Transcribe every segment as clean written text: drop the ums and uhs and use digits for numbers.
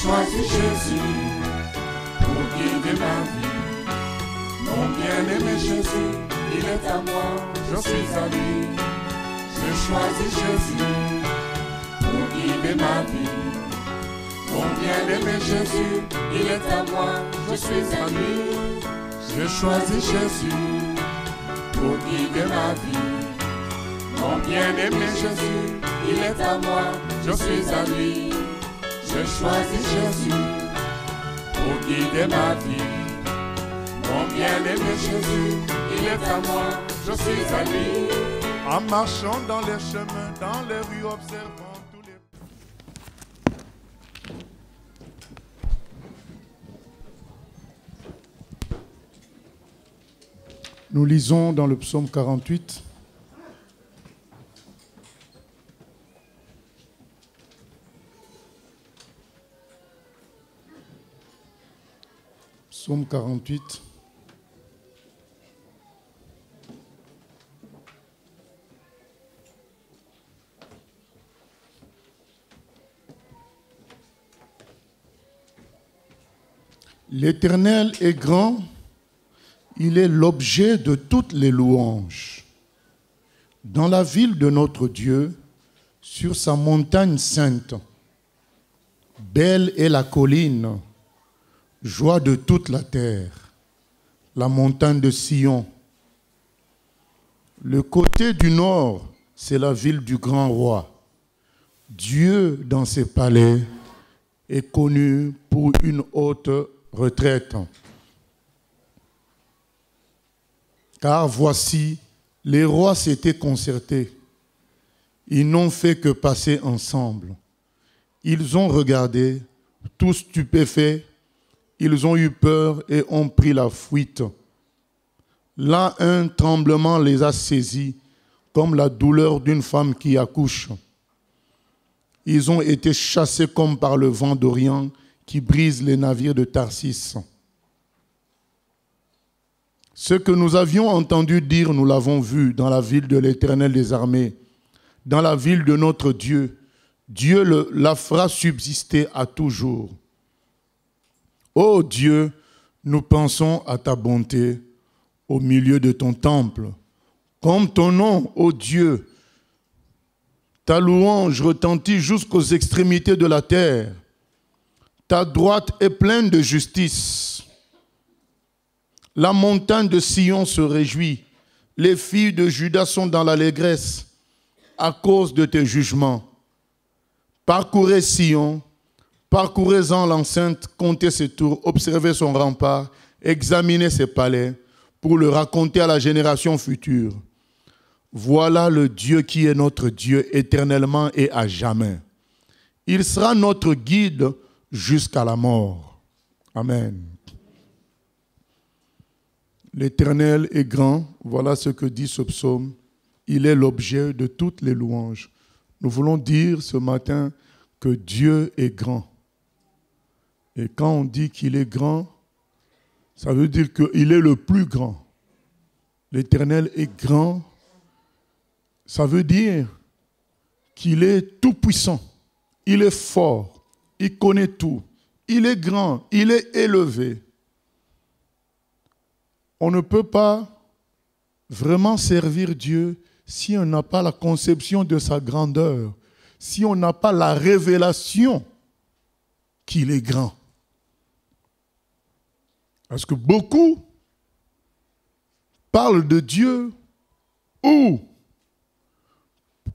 choisi Jésus pour guider ma vie. Mon bien-aimé Jésus, il est à moi, je suis à lui. J'ai choisi Jésus pour guider ma vie. Mon bien-aimé Jésus, il est à moi, je suis à lui. J'ai choisi Jésus pour guider ma vie. Mon bien-aimé Jésus, il est à moi, je suis à lui. J'ai choisi Jésus pour guider ma vie. Mon bien-aimé Jésus, il est à moi, je suis à lui. En marchant dans les chemins, dans les rues, observant tous les... Nous lisons dans le psaume 48. Psaume 48. L'Éternel est grand, il est l'objet de toutes les louanges. Dans la ville de notre Dieu, sur sa montagne sainte, belle est la colline, joie de toute la terre, la montagne de Sion. Le côté du nord, c'est la ville du grand roi. Dieu, dans ses palais, est connu pour une haute retraite. Car voici, les rois s'étaient concertés. Ils n'ont fait que passer ensemble. Ils ont regardé, tous stupéfaits. Ils ont eu peur et ont pris la fuite. Là, un tremblement les a saisis, comme la douleur d'une femme qui accouche. Ils ont été chassés comme par le vent d'Orient qui brise les navires de Tarsis. Ce que nous avions entendu dire, nous l'avons vu dans la ville de l'Éternel des armées, dans la ville de notre Dieu. Dieu la fera subsister à toujours. Ô Dieu, nous pensons à ta bonté au milieu de ton temple. Comme ton nom, ô Dieu, ta louange retentit jusqu'aux extrémités de la terre. Ta droite est pleine de justice. La montagne de Sion se réjouit. Les filles de Juda sont dans l'allégresse à cause de tes jugements. Parcourez Sion, parcourez-en l'enceinte, comptez ses tours, observez son rempart, examinez ses palais pour le raconter à la génération future. Voilà le Dieu qui est notre Dieu éternellement et à jamais. Il sera notre guide jusqu'à la mort. Amen. L'Éternel est grand, voilà ce que dit ce psaume. Il est l'objet de toutes les louanges. Nous voulons dire ce matin que Dieu est grand. Et quand on dit qu'il est grand, ça veut dire qu'il est le plus grand. L'Éternel est grand, ça veut dire qu'il est tout puissant, il est fort, il connaît tout, il est grand, il est élevé. On ne peut pas vraiment servir Dieu si on n'a pas la conception de sa grandeur, si on n'a pas la révélation qu'il est grand. Parce que beaucoup parlent de Dieu ou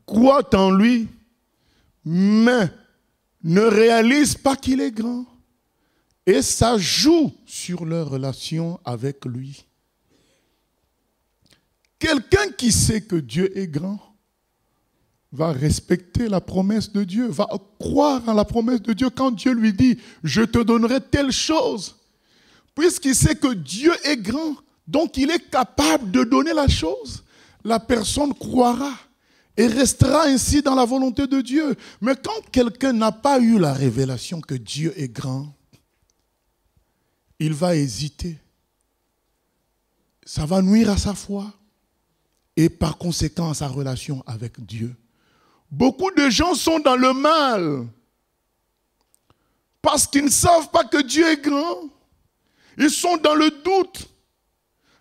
croient en lui, mais ne réalisent pas qu'il est grand. Et ça joue sur leur relation avec lui. Quelqu'un qui sait que Dieu est grand va respecter la promesse de Dieu, va croire en la promesse de Dieu quand Dieu lui dit « Je te donnerai telle chose ». Puisqu'il sait que Dieu est grand, donc il est capable de donner la chose, la personne croira et restera ainsi dans la volonté de Dieu. Mais quand quelqu'un n'a pas eu la révélation que Dieu est grand, il va hésiter. Ça va nuire à sa foi et par conséquent à sa relation avec Dieu. Beaucoup de gens sont dans le mal Parce qu'ils ne savent pas que Dieu est grand. Ils sont dans le doute,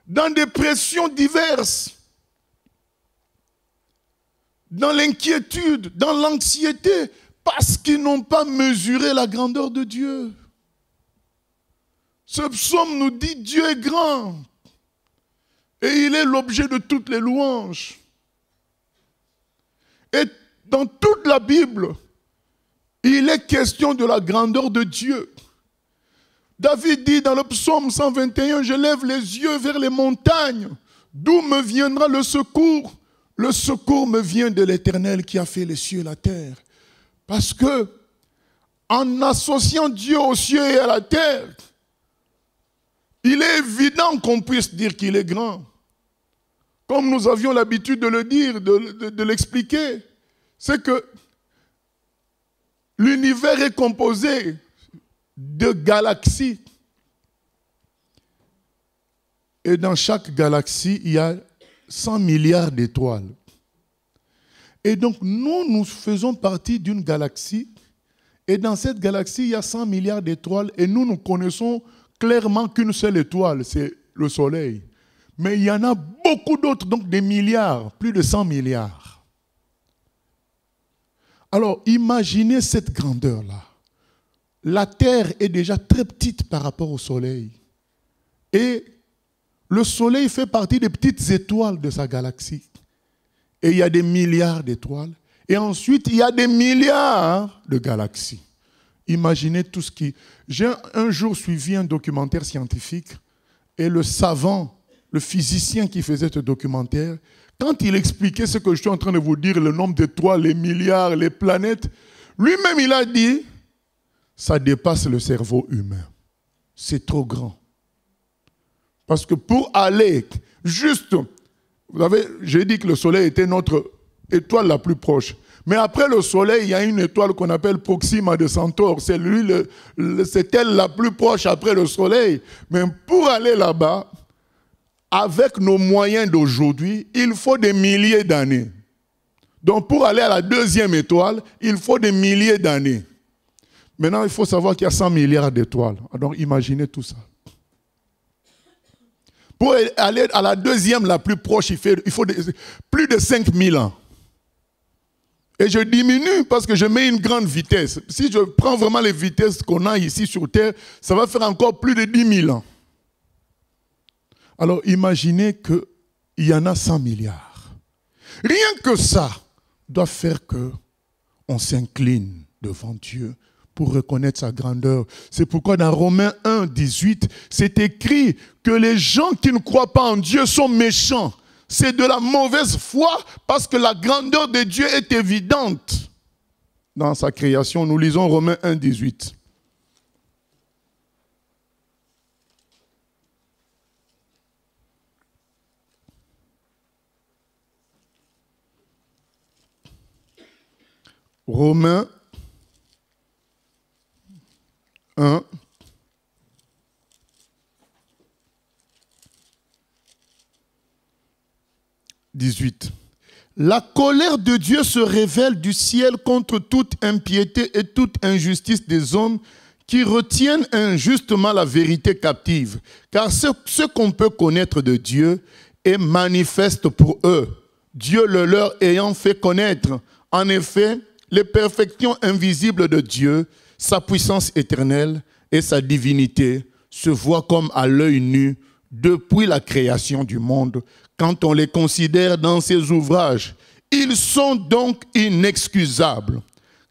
dans des pressions diverses, dans l'inquiétude, dans l'anxiété, parce qu'ils n'ont pas mesuré la grandeur de Dieu. Ce psaume nous dit Dieu est grand et il est l'objet de toutes les louanges. Et dans toute la Bible, il est question de la grandeur de Dieu. David dit dans le psaume 121, « Je lève les yeux vers les montagnes, d'où me viendra le secours? Le secours me vient de l'Éternel qui a fait les cieux et la terre. » Parce que, en associant Dieu aux cieux et à la terre, il est évident qu'on puisse dire qu'il est grand. Comme nous avions l'habitude de le dire, de l'expliquer, c'est que l'univers est composé de galaxies. Et dans chaque galaxie, il y a 100 milliards d'étoiles. Et donc, nous faisons partie d'une galaxie. Et dans cette galaxie, il y a 100 milliards d'étoiles. Et nous connaissons clairement qu'une seule étoile, c'est le Soleil. Mais il y en a beaucoup d'autres, donc des milliards, plus de 100 milliards. Alors, imaginez cette grandeur-là. La Terre est déjà très petite par rapport au Soleil. Et le Soleil fait partie des petites étoiles de sa galaxie. Et il y a des milliards d'étoiles. Et ensuite, il y a des milliards de galaxies. Imaginez tout ce qui... J'ai un jour suivi un documentaire scientifique et le savant, le physicien qui faisait ce documentaire, quand il expliquait ce que je suis en train de vous dire, le nombre d'étoiles, les milliards, les planètes, lui-même il a dit, ça dépasse le cerveau humain. C'est trop grand. Parce que pour aller juste... Vous savez, j'ai dit que le Soleil était notre étoile la plus proche. Mais après le Soleil, il y a une étoile qu'on appelle Proxima de Centaure. C'est c'est elle la plus proche après le Soleil. Mais pour aller là-bas, avec nos moyens d'aujourd'hui, il faut des milliers d'années. Donc pour aller à la deuxième étoile, il faut des milliers d'années. Maintenant, il faut savoir qu'il y a 100 milliards d'étoiles. Donc imaginez tout ça. Pour aller à la deuxième la plus proche, il faut plus de 5000 ans. Et je diminue parce que je mets une grande vitesse. Si je prends vraiment les vitesses qu'on a ici sur Terre, ça va faire encore plus de 10 000 ans. Alors imaginez qu'il y en a 100 milliards. Rien que ça doit faire qu'on s'incline devant Dieu pour reconnaître sa grandeur. C'est pourquoi dans Romains 1, 18, c'est écrit que les gens qui ne croient pas en Dieu sont méchants. C'est de la mauvaise foi parce que la grandeur de Dieu est évidente. Dans sa création, nous lisons Romains 1, 18. Romains 1, 18. La colère de Dieu se révèle du ciel contre toute impiété et toute injustice des hommes qui retiennent injustement la vérité captive. Car ce qu'on peut connaître de Dieu est manifeste pour eux, Dieu le leur ayant fait connaître. En effet, les perfections invisibles de Dieu, sa puissance éternelle et sa divinité se voient comme à l'œil nu depuis la création du monde. Quand on les considère dans ses ouvrages, ils sont donc inexcusables.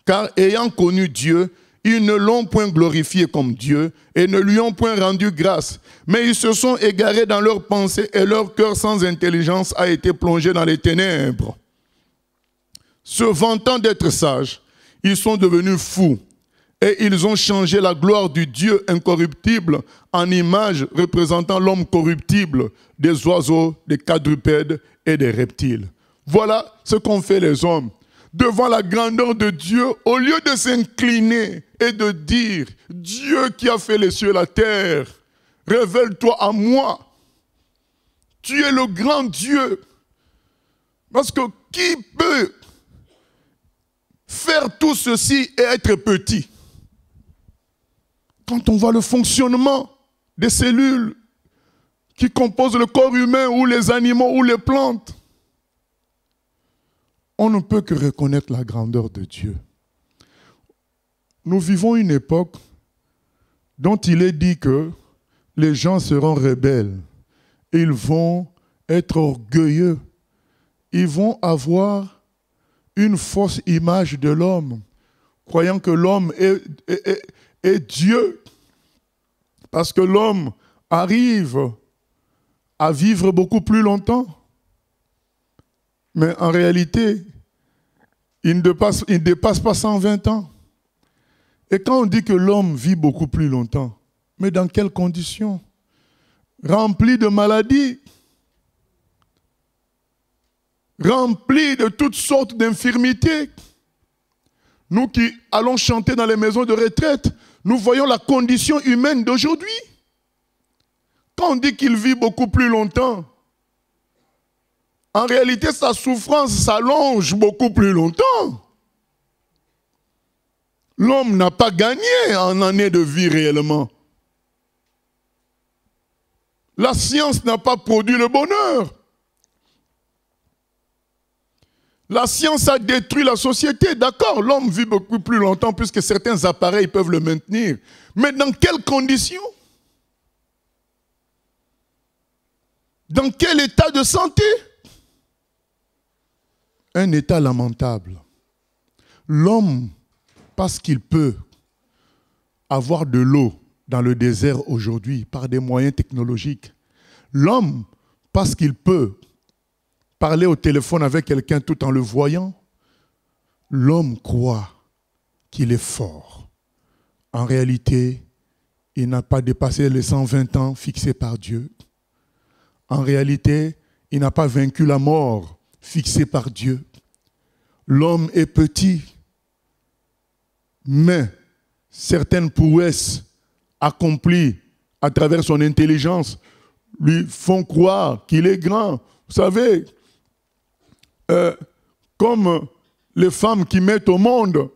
Car ayant connu Dieu, ils ne l'ont point glorifié comme Dieu et ne lui ont point rendu grâce. Mais ils se sont égarés dans leurs pensées et leur cœur sans intelligence a été plongé dans les ténèbres. Se vantant d'être sages, ils sont devenus fous. Et ils ont changé la gloire du Dieu incorruptible en image représentant l'homme corruptible, des oiseaux, des quadrupèdes et des reptiles. Voilà ce qu'ont fait les hommes. Devant la grandeur de Dieu, au lieu de s'incliner et de dire « Dieu qui a fait les cieux et la terre, révèle-toi à moi. Tu es le grand Dieu. » Parce que qui peut faire tout ceci et être petit? quand on voit le fonctionnement des cellules qui composent le corps humain ou les animaux ou les plantes, on ne peut que reconnaître la grandeur de Dieu. Nous vivons une époque dont il est dit que les gens seront rebelles. Ils vont être orgueilleux. Ils vont avoir une fausse image de l'homme, croyant que l'homme est Dieu. Parce que l'homme arrive à vivre beaucoup plus longtemps. Mais en réalité, il ne dépasse pas 120 ans. Et quand on dit que l'homme vit beaucoup plus longtemps, mais dans quelles conditions? Rempli de maladies, rempli de toutes sortes d'infirmités. Nous qui allons chanter dans les maisons de retraite, nous voyons la condition humaine d'aujourd'hui. Quand on dit qu'il vit beaucoup plus longtemps, en réalité, sa souffrance s'allonge beaucoup plus longtemps. L'homme n'a pas gagné en années de vie réellement. La science n'a pas produit le bonheur. La science a détruit la société. D'accord, l'homme vit beaucoup plus longtemps puisque certains appareils peuvent le maintenir. Mais dans quelles conditions? Dans quel état de santé? Un état lamentable. L'homme, parce qu'il peut avoir de l'eau dans le désert aujourd'hui par des moyens technologiques. L'homme, parce qu'il peut parler au téléphone avec quelqu'un tout en le voyant. L'homme croit qu'il est fort. En réalité, il n'a pas dépassé les 120 ans fixés par Dieu. En réalité, il n'a pas vaincu la mort fixée par Dieu. L'homme est petit, mais certaines prouesses accomplies à travers son intelligence lui font croire qu'il est grand. Vous savez, comme les femmes qui mettent au monde,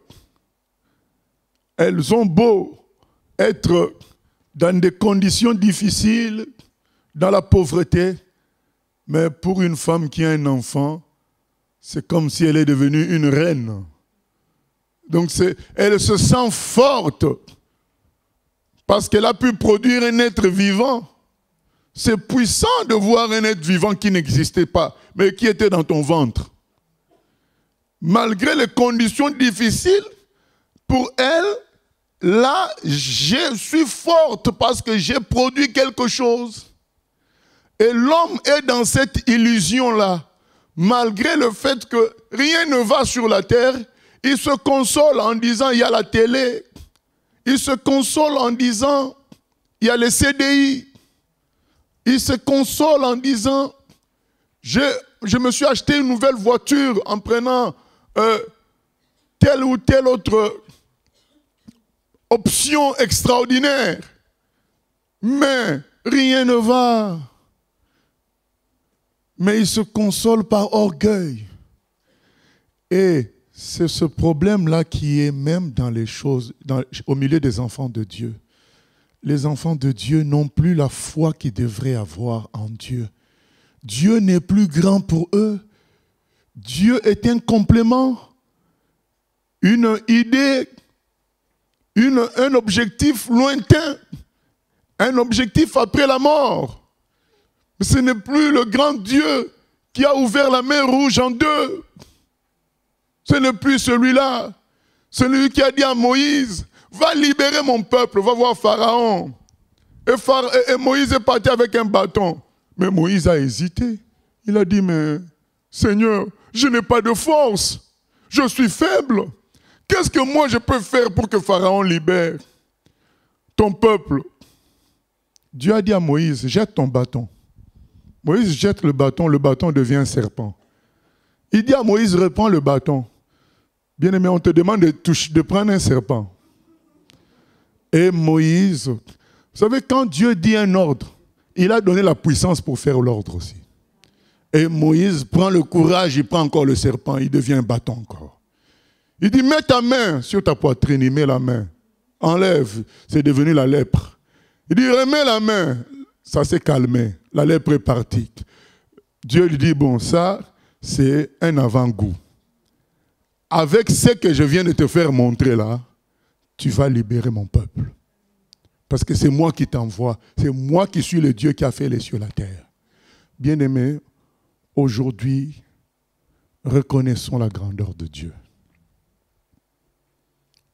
elles ont beau être dans des conditions difficiles, dans la pauvreté, mais pour une femme qui a un enfant, c'est comme si elle est devenue une reine. Donc elle se sent forte parce qu'elle a pu produire un être vivant. C'est puissant de voir un être vivant qui n'existait pas, mais qui était dans ton ventre. Malgré les conditions difficiles, pour elle, là, je suis forte parce que j'ai produit quelque chose. Et l'homme est dans cette illusion-là. Malgré le fait que rien ne va sur la terre, il se console en disant il y a la télé. Il se console en disant il y a les CDI. Il se console en disant je me suis acheté une nouvelle voiture en prenant telle ou telle autre option extraordinaire. Mais rien ne va. Mais il se console par orgueil. Et c'est ce problème-là qui est même dans les choses, au milieu des enfants de Dieu. Les enfants de Dieu n'ont plus la foi qu'ils devraient avoir en Dieu. Dieu n'est plus grand pour eux. Dieu est un complément, une idée, un objectif lointain, un objectif après la mort. Ce n'est plus le grand Dieu qui a ouvert la mer rouge en deux. Ce n'est plus celui-là. Celui qui a dit à Moïse, va libérer mon peuple, va voir Pharaon. Et Moïse est parti avec un bâton. Mais Moïse a hésité. Il a dit, mais Seigneur, je n'ai pas de force. Je suis faible. Qu'est-ce que moi je peux faire pour que Pharaon libère ton peuple? Dieu a dit à Moïse, jette ton bâton. Moïse jette le bâton devient un serpent. Il dit à Moïse, reprends le bâton. Bien-aimé, on te demande de prendre un serpent. Et Moïse, vous savez, quand Dieu dit un ordre, il a donné la puissance pour faire l'ordre aussi. Et Moïse prend le courage, il prend encore le serpent, il devient un bâton encore. Il dit, mets ta main sur ta poitrine, il met la main. enlève, c'est devenu la lèpre. Il dit, remets la main. Ça s'est calmé, la lèpre est partie. Dieu lui dit, bon, ça, c'est un avant-goût. Avec ce que je viens de te faire montrer là, tu vas libérer mon peuple. Parce que c'est moi qui t'envoie, c'est moi qui suis le Dieu qui a fait les cieux et la terre. Bien-aimés, aujourd'hui, reconnaissons la grandeur de Dieu.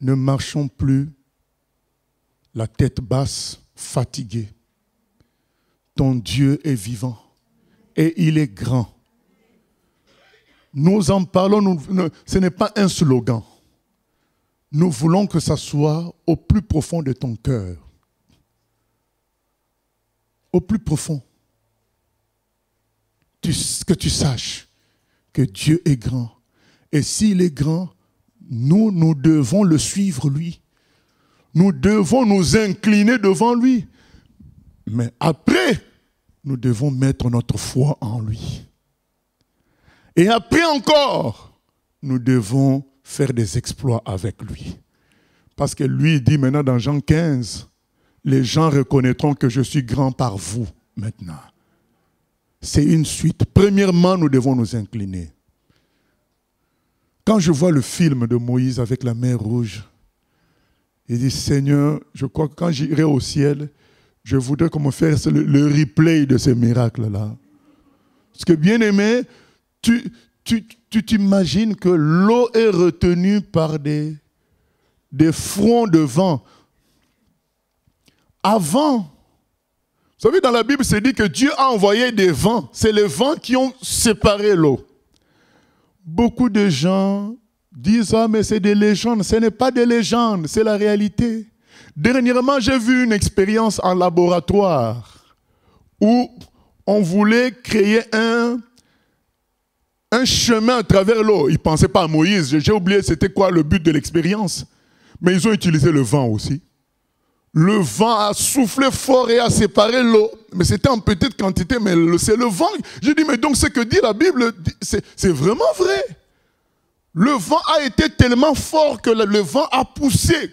Ne marchons plus la tête basse, fatigués. Ton Dieu est vivant et il est grand. Nous en parlons, ce n'est pas un slogan. Nous voulons que ça soit au plus profond de ton cœur. Au plus profond. Que tu saches que Dieu est grand. Et s'il est grand, nous devons le suivre lui. Nous devons nous incliner devant lui. Mais après, nous devons mettre notre foi en lui. Et après encore, nous devons faire des exploits avec lui. Parce que lui dit maintenant dans Jean 15, les gens reconnaîtront que je suis grand par vous maintenant. C'est une suite. Premièrement, nous devons nous incliner. Quand je vois le film de Moïse avec la mer Rouge, il dit, Seigneur, je crois que quand j'irai au ciel, je voudrais qu'on me fasse le replay de ces miracles-là. Parce que bien aimé, tu t'imagines que l'eau est retenue par des fronts de vent. Avant, vous savez, dans la Bible, c'est dit que Dieu a envoyé des vents. C'est les vents qui ont séparé l'eau. Beaucoup de gens disent, ah mais c'est des légendes. Ce n'est pas des légendes, c'est la réalité. Dernièrement, j'ai vu une expérience en laboratoire où on voulait créer un chemin à travers l'eau. Ils ne pensaient pas à Moïse. J'ai oublié c'était quoi le but de l'expérience. Mais ils ont utilisé le vent aussi. Le vent a soufflé fort et a séparé l'eau. Mais c'était en petite quantité, mais c'est le vent. J'ai dit, mais donc ce que dit la Bible, c'est vraiment vrai. Le vent a été tellement fort que le vent a poussé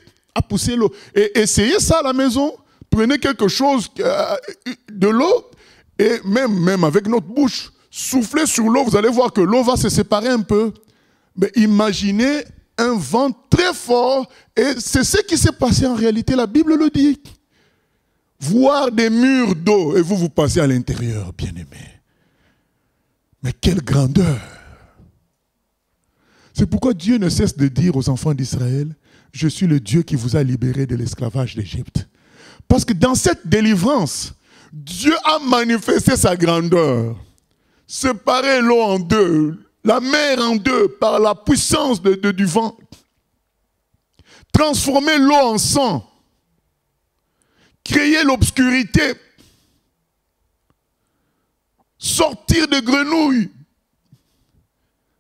l'eau. Et essayez ça à la maison. Prenez quelque chose de l'eau et même avec notre bouche, soufflez sur l'eau, vous allez voir que l'eau va se séparer un peu. Mais imaginez un vent très fort et c'est ce qui s'est passé en réalité, la Bible le dit. Voir des murs d'eau et vous passez à l'intérieur, bien-aimés. Mais quelle grandeur! C'est pourquoi Dieu ne cesse de dire aux enfants d'Israël, je suis le Dieu qui vous a libéré de l'esclavage d'Égypte. Parce que dans cette délivrance, Dieu a manifesté sa grandeur. Séparer l'eau en deux, la mer en deux par la puissance du vent. Transformer l'eau en sang. Créer l'obscurité. Sortir des grenouilles.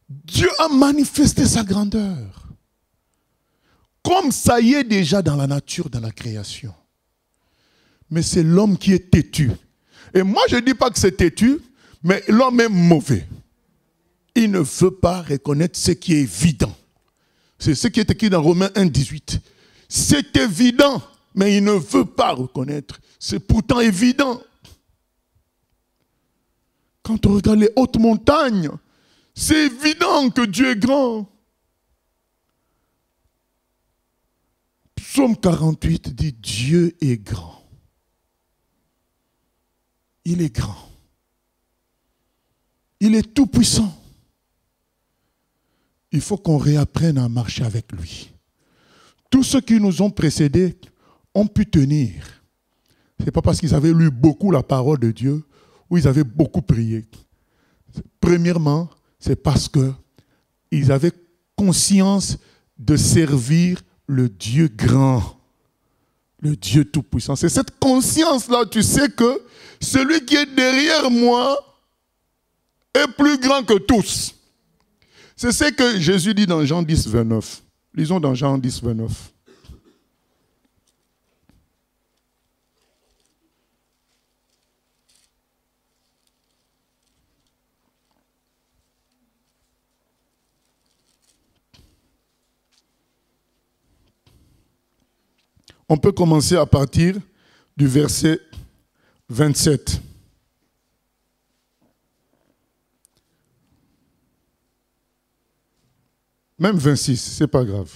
Dieu a manifesté sa grandeur. Comme ça y est déjà dans la nature, dans la création. Mais c'est l'homme qui est têtu. Et moi, je ne dis pas que c'est têtu, mais l'homme est mauvais. Il ne veut pas reconnaître ce qui est évident. C'est ce qui est écrit dans Romains 1, 18. C'est évident, mais il ne veut pas reconnaître. C'est pourtant évident. Quand on regarde les hautes montagnes, c'est évident que Dieu est grand. Psaume 48 dit, Dieu est grand. Il est grand. Il est tout puissant. Il faut qu'on réapprenne à marcher avec lui. Tous ceux qui nous ont précédés ont pu tenir. Ce n'est pas parce qu'ils avaient lu beaucoup la parole de Dieu ou ils avaient beaucoup prié. Premièrement, c'est parce qu'ils avaient conscience de servir le Dieu grand, le Dieu tout-puissant. C'est cette conscience-là, tu sais que celui qui est derrière moi est plus grand que tous. C'est ce que Jésus dit dans Jean 10, 29. Lisons dans Jean 10, 29. On peut commencer à partir du verset 27. Même 26, ce n'est pas grave.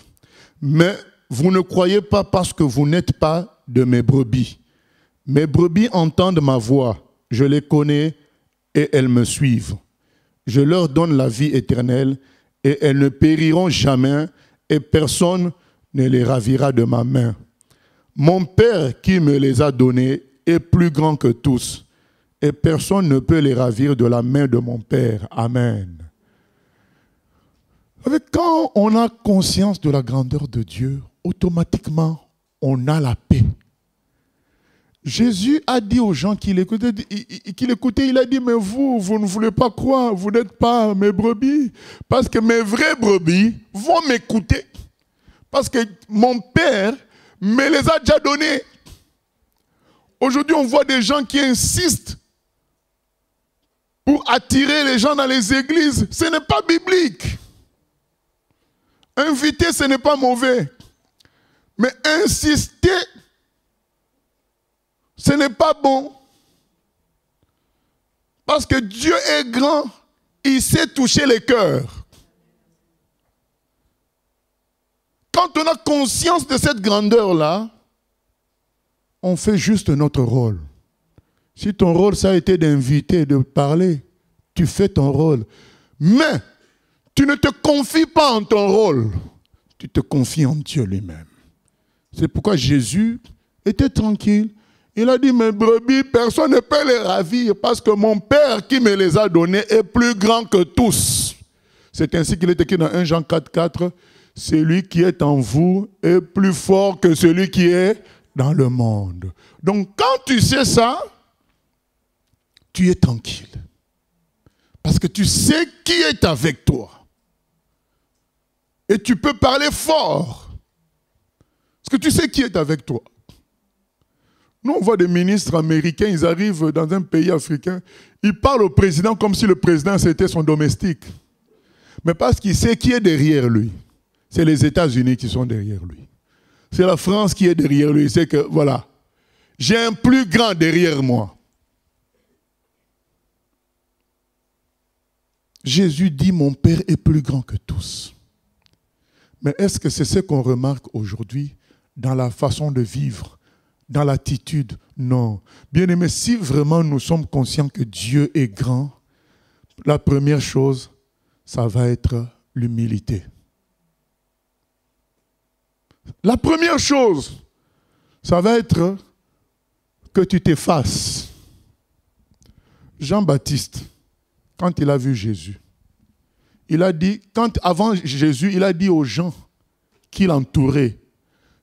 Mais vous ne croyez pas parce que vous n'êtes pas de mes brebis. Mes brebis entendent ma voix, je les connais et elles me suivent. Je leur donne la vie éternelle et elles ne périront jamais et personne ne les ravira de ma main. Mon Père qui me les a donnés est plus grand que tous et personne ne peut les ravir de la main de mon Père. Amen. Quand on a conscience de la grandeur de Dieu, automatiquement, on a la paix. Jésus a dit aux gens qui l'écoutaient, il a dit, mais vous ne voulez pas croire, vous n'êtes pas mes brebis. Parce que mes vraies brebis vont m'écouter. Parce que mon Père me les a déjà donnés. Aujourd'hui, on voit des gens qui insistent pour attirer les gens dans les églises. Ce n'est pas biblique. Inviter, ce n'est pas mauvais. Mais insister, ce n'est pas bon. Parce que Dieu est grand, il sait toucher les cœurs. Quand on a conscience de cette grandeur-là, on fait juste notre rôle. Si ton rôle, ça a été d'inviter, de parler, tu fais ton rôle. Mais tu ne te confies pas en ton rôle, tu te confies en Dieu lui-même. C'est pourquoi Jésus était tranquille. Il a dit, mes brebis, personne ne peut les ravir parce que mon Père qui me les a donnés est plus grand que tous. C'est ainsi qu'il est écrit dans 1 Jean 4,4. Celui qui est en vous est plus fort que celui qui est dans le monde. Donc quand tu sais ça, tu es tranquille. Parce que tu sais qui est avec toi. Et tu peux parler fort. Parce que tu sais qui est avec toi. Nous, on voit des ministres américains, ils arrivent dans un pays africain, ils parlent au président comme si le président c'était son domestique. Mais parce qu'il sait qui est derrière lui. C'est les États-Unis qui sont derrière lui. C'est la France qui est derrière lui. C'est que, voilà, j'ai un plus grand derrière moi. Jésus dit, mon Père est plus grand que tous. Mais est-ce que c'est ce qu'on remarque aujourd'hui dans la façon de vivre, dans l'attitude? Non. Bien-aimés, si vraiment nous sommes conscients que Dieu est grand, la première chose, ça va être l'humilité. La première chose, ça va être que tu t'effaces. Jean-Baptiste, quand il a vu Jésus, il a dit, avant Jésus, il a dit aux gens qui l'entouraient,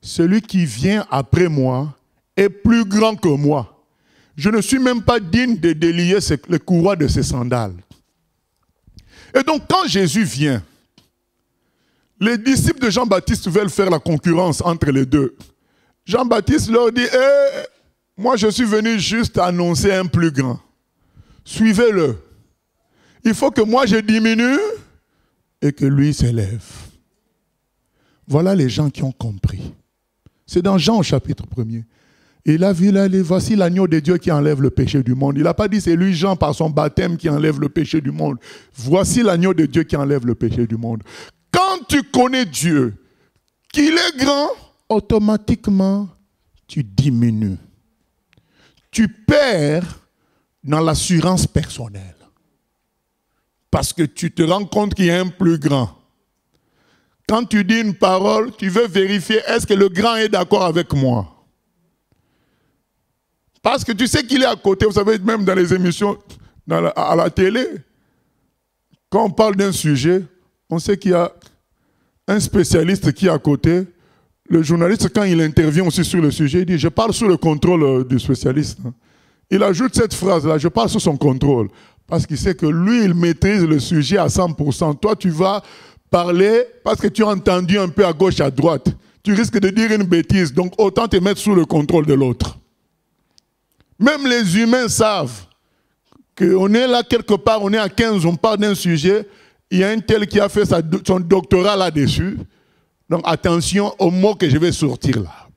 celui qui vient après moi est plus grand que moi. Je ne suis même pas digne de délier les courroies de ses sandales. Et donc, quand Jésus vient, les disciples de Jean-Baptiste veulent faire la concurrence entre les deux. Jean-Baptiste leur dit, moi je suis venu juste annoncer un plus grand. Suivez-le. Il faut que moi je diminue et que lui s'élève. Voilà les gens qui ont compris. C'est dans Jean au chapitre 1er. Il a vu là, voici l'agneau de Dieu qui enlève le péché du monde. Il n'a pas dit c'est lui Jean par son baptême qui enlève le péché du monde. Voici l'agneau de Dieu qui enlève le péché du monde. Quand tu connais Dieu, qu'il est grand, automatiquement, tu diminues. Tu perds dans l'assurance personnelle. Parce que tu te rends compte qu'il y a un plus grand. Quand tu dis une parole, tu veux vérifier, est-ce que le grand est d'accord avec moi? Parce que tu sais qu'il est à côté. Vous savez, même dans les émissions à la télé, quand on parle d'un sujet, on sait qu'il y a un spécialiste qui est à côté. Le journaliste, quand il intervient aussi sur le sujet, il dit, je parle sous le contrôle du spécialiste. Il ajoute cette phrase-là, je parle sous son contrôle. Parce qu'il sait que lui, il maîtrise le sujet à 100%. Toi, tu vas parler parce que tu as entendu un peu à gauche, à droite. Tu risques de dire une bêtise. Donc, autant te mettre sous le contrôle de l'autre. Même les humains savent qu'on est là quelque part, on est à 15, on parle d'un sujet. Il y a un tel qui a fait son doctorat là-dessus. Donc, attention aux mots que je vais sortir là.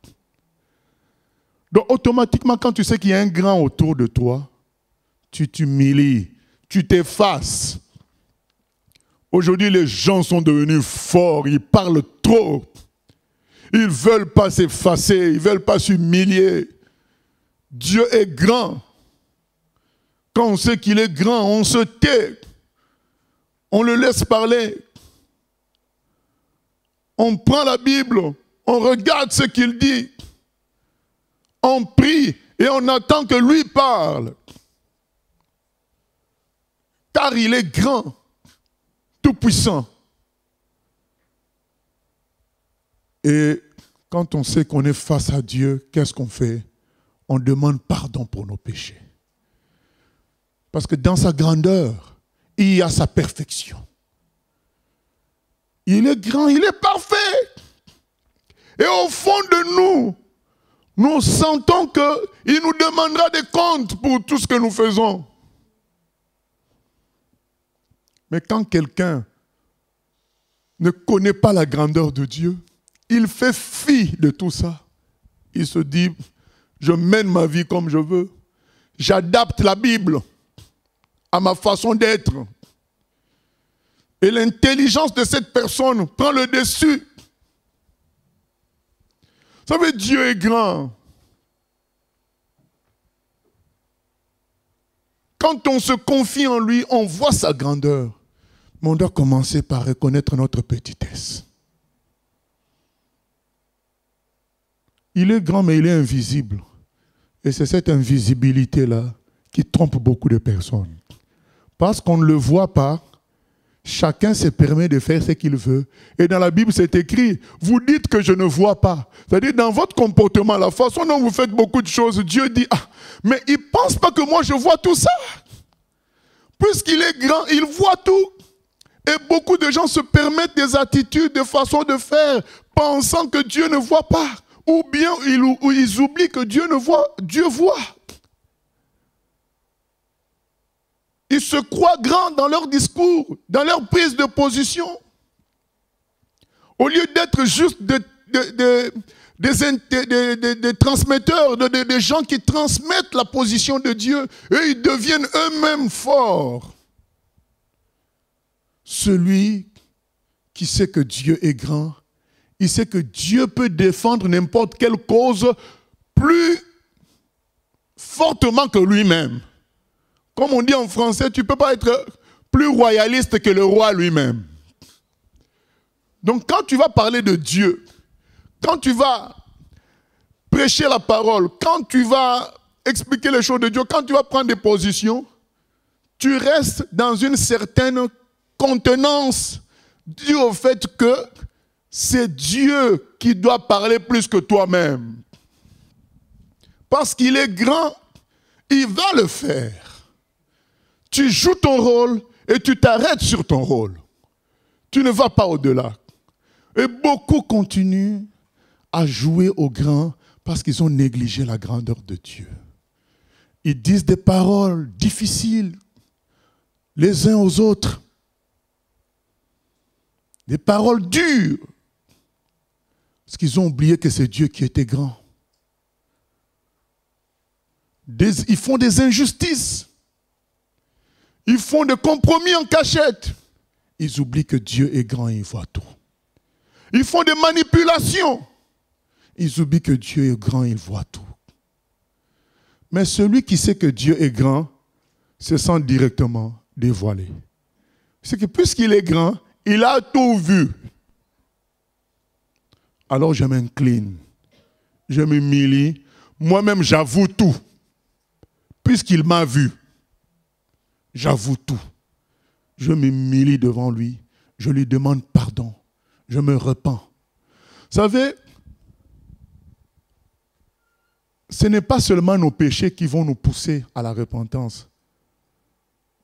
Donc automatiquement, quand tu sais qu'il y a un grand autour de toi, tu t'humilies, tu t'effaces. Aujourd'hui, les gens sont devenus forts, ils parlent trop. Ils ne veulent pas s'effacer, ils ne veulent pas s'humilier. Dieu est grand. Quand on sait qu'il est grand, on se tait. On le laisse parler. On prend la Bible, on regarde ce qu'il dit. On prie et on attend que lui parle. Car il est grand, tout-puissant. Et quand on sait qu'on est face à Dieu, qu'est-ce qu'on fait? On demande pardon pour nos péchés. Parce que dans sa grandeur, il y a sa perfection. Il est grand, il est parfait. Et au fond de nous, nous sentons qu'il nous demandera des comptes pour tout ce que nous faisons. Mais quand quelqu'un ne connaît pas la grandeur de Dieu, il fait fi de tout ça. Il se dit, je mène ma vie comme je veux. J'adapte la Bible à ma façon d'être. Et l'intelligence de cette personne prend le dessus. Vous savez, Dieu est grand. Quand on se confie en lui, on voit sa grandeur. Mais on doit commencer par reconnaître notre petitesse. Il est grand, mais il est invisible. Et c'est cette invisibilité-là qui trompe beaucoup de personnes. Parce qu'on ne le voit pas, chacun se permet de faire ce qu'il veut. Et dans la Bible, c'est écrit, vous dites que je ne vois pas. C'est-à-dire, dans votre comportement, la façon dont vous faites beaucoup de choses, Dieu dit, ah, mais il ne pense pas que moi je vois tout ça. Puisqu'il est grand, il voit tout. Et beaucoup de gens se permettent des attitudes, des façons de faire, pensant que Dieu ne voit pas. Ou bien ils oublient que Dieu voit. Ils se croient grands dans leur discours, dans leur prise de position. Au lieu d'être juste des transmetteurs, des gens qui transmettent la position de Dieu, eux, ils deviennent eux-mêmes forts. Celui qui sait que Dieu est grand, il sait que Dieu peut défendre n'importe quelle cause plus fortement que lui-même. Comme on dit en français, tu ne peux pas être plus royaliste que le roi lui-même. Donc quand tu vas parler de Dieu, quand tu vas prêcher la parole, quand tu vas expliquer les choses de Dieu, quand tu vas prendre des positions, tu restes dans une certaine contenance due au fait que c'est Dieu qui doit parler plus que toi-même. Parce qu'il est grand, il va le faire. Tu joues ton rôle et tu t'arrêtes sur ton rôle. Tu ne vas pas au-delà. Et beaucoup continuent à jouer au grand parce qu'ils ont négligé la grandeur de Dieu. Ils disent des paroles difficiles les uns aux autres. Des paroles dures. Parce qu'ils ont oublié que c'est Dieu qui était grand. Ils font des injustices. Ils font des compromis en cachette. Ils oublient que Dieu est grand et il voit tout. Ils font des manipulations. Ils oublient que Dieu est grand et il voit tout. Mais celui qui sait que Dieu est grand se sent directement dévoilé. C'est que puisqu'il est grand, il a tout vu. Alors je m'incline, je m'humilie, moi-même j'avoue tout. Puisqu'il m'a vu, j'avoue tout. Je m'humilie devant lui, je lui demande pardon, je me repens. Vous savez, ce n'est pas seulement nos péchés qui vont nous pousser à la repentance,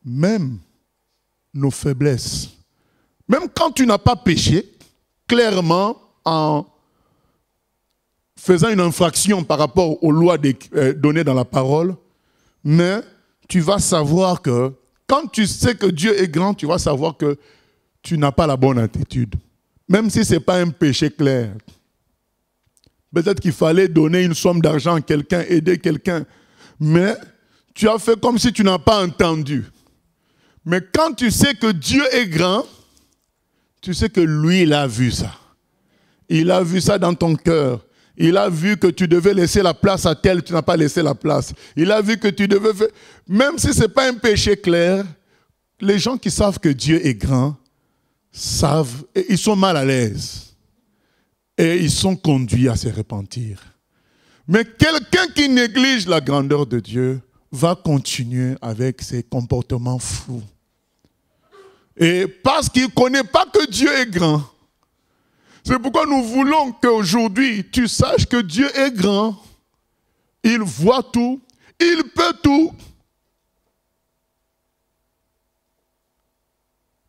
même nos faiblesses. Même quand tu n'as pas péché, clairement, en faisant une infraction par rapport aux lois données dans la parole, mais tu vas savoir que, quand tu sais que Dieu est grand, tu vas savoir que tu n'as pas la bonne attitude. Même si ce n'est pas un péché clair. Peut-être qu'il fallait donner une somme d'argent à quelqu'un, aider quelqu'un. Mais tu as fait comme si tu n'as pas entendu. Mais quand tu sais que Dieu est grand, tu sais que lui, il a vu ça. Il a vu ça dans ton cœur. Il a vu que tu devais laisser la place à tel, tu n'as pas laissé la place. Il a vu que tu devais faire... Même si ce n'est pas un péché clair, les gens qui savent que Dieu est grand, savent, et ils sont mal à l'aise. Et ils sont conduits à se repentir. Mais quelqu'un qui néglige la grandeur de Dieu va continuer avec ses comportements fous. Et parce qu'il ne connaît pas que Dieu est grand, c'est pourquoi nous voulons qu'aujourd'hui, tu saches que Dieu est grand. Il voit tout. Il peut tout.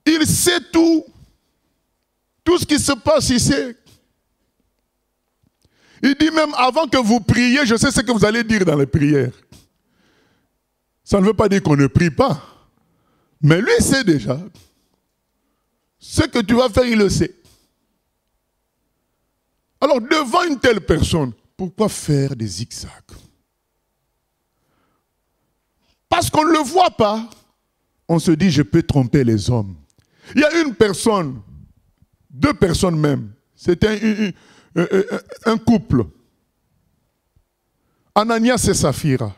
Il sait tout. Tout ce qui se passe, il sait. Il dit même, avant que vous priez, je sais ce que vous allez dire dans les prières. Ça ne veut pas dire qu'on ne prie pas. Mais lui, il sait déjà. Ce que tu vas faire, il le sait. Alors, devant une telle personne, pourquoi faire des zigzags? Parce qu'on ne le voit pas. On se dit, je peux tromper les hommes. Il y a une personne, 2 personnes même. C'était un couple. Ananias et Saphira.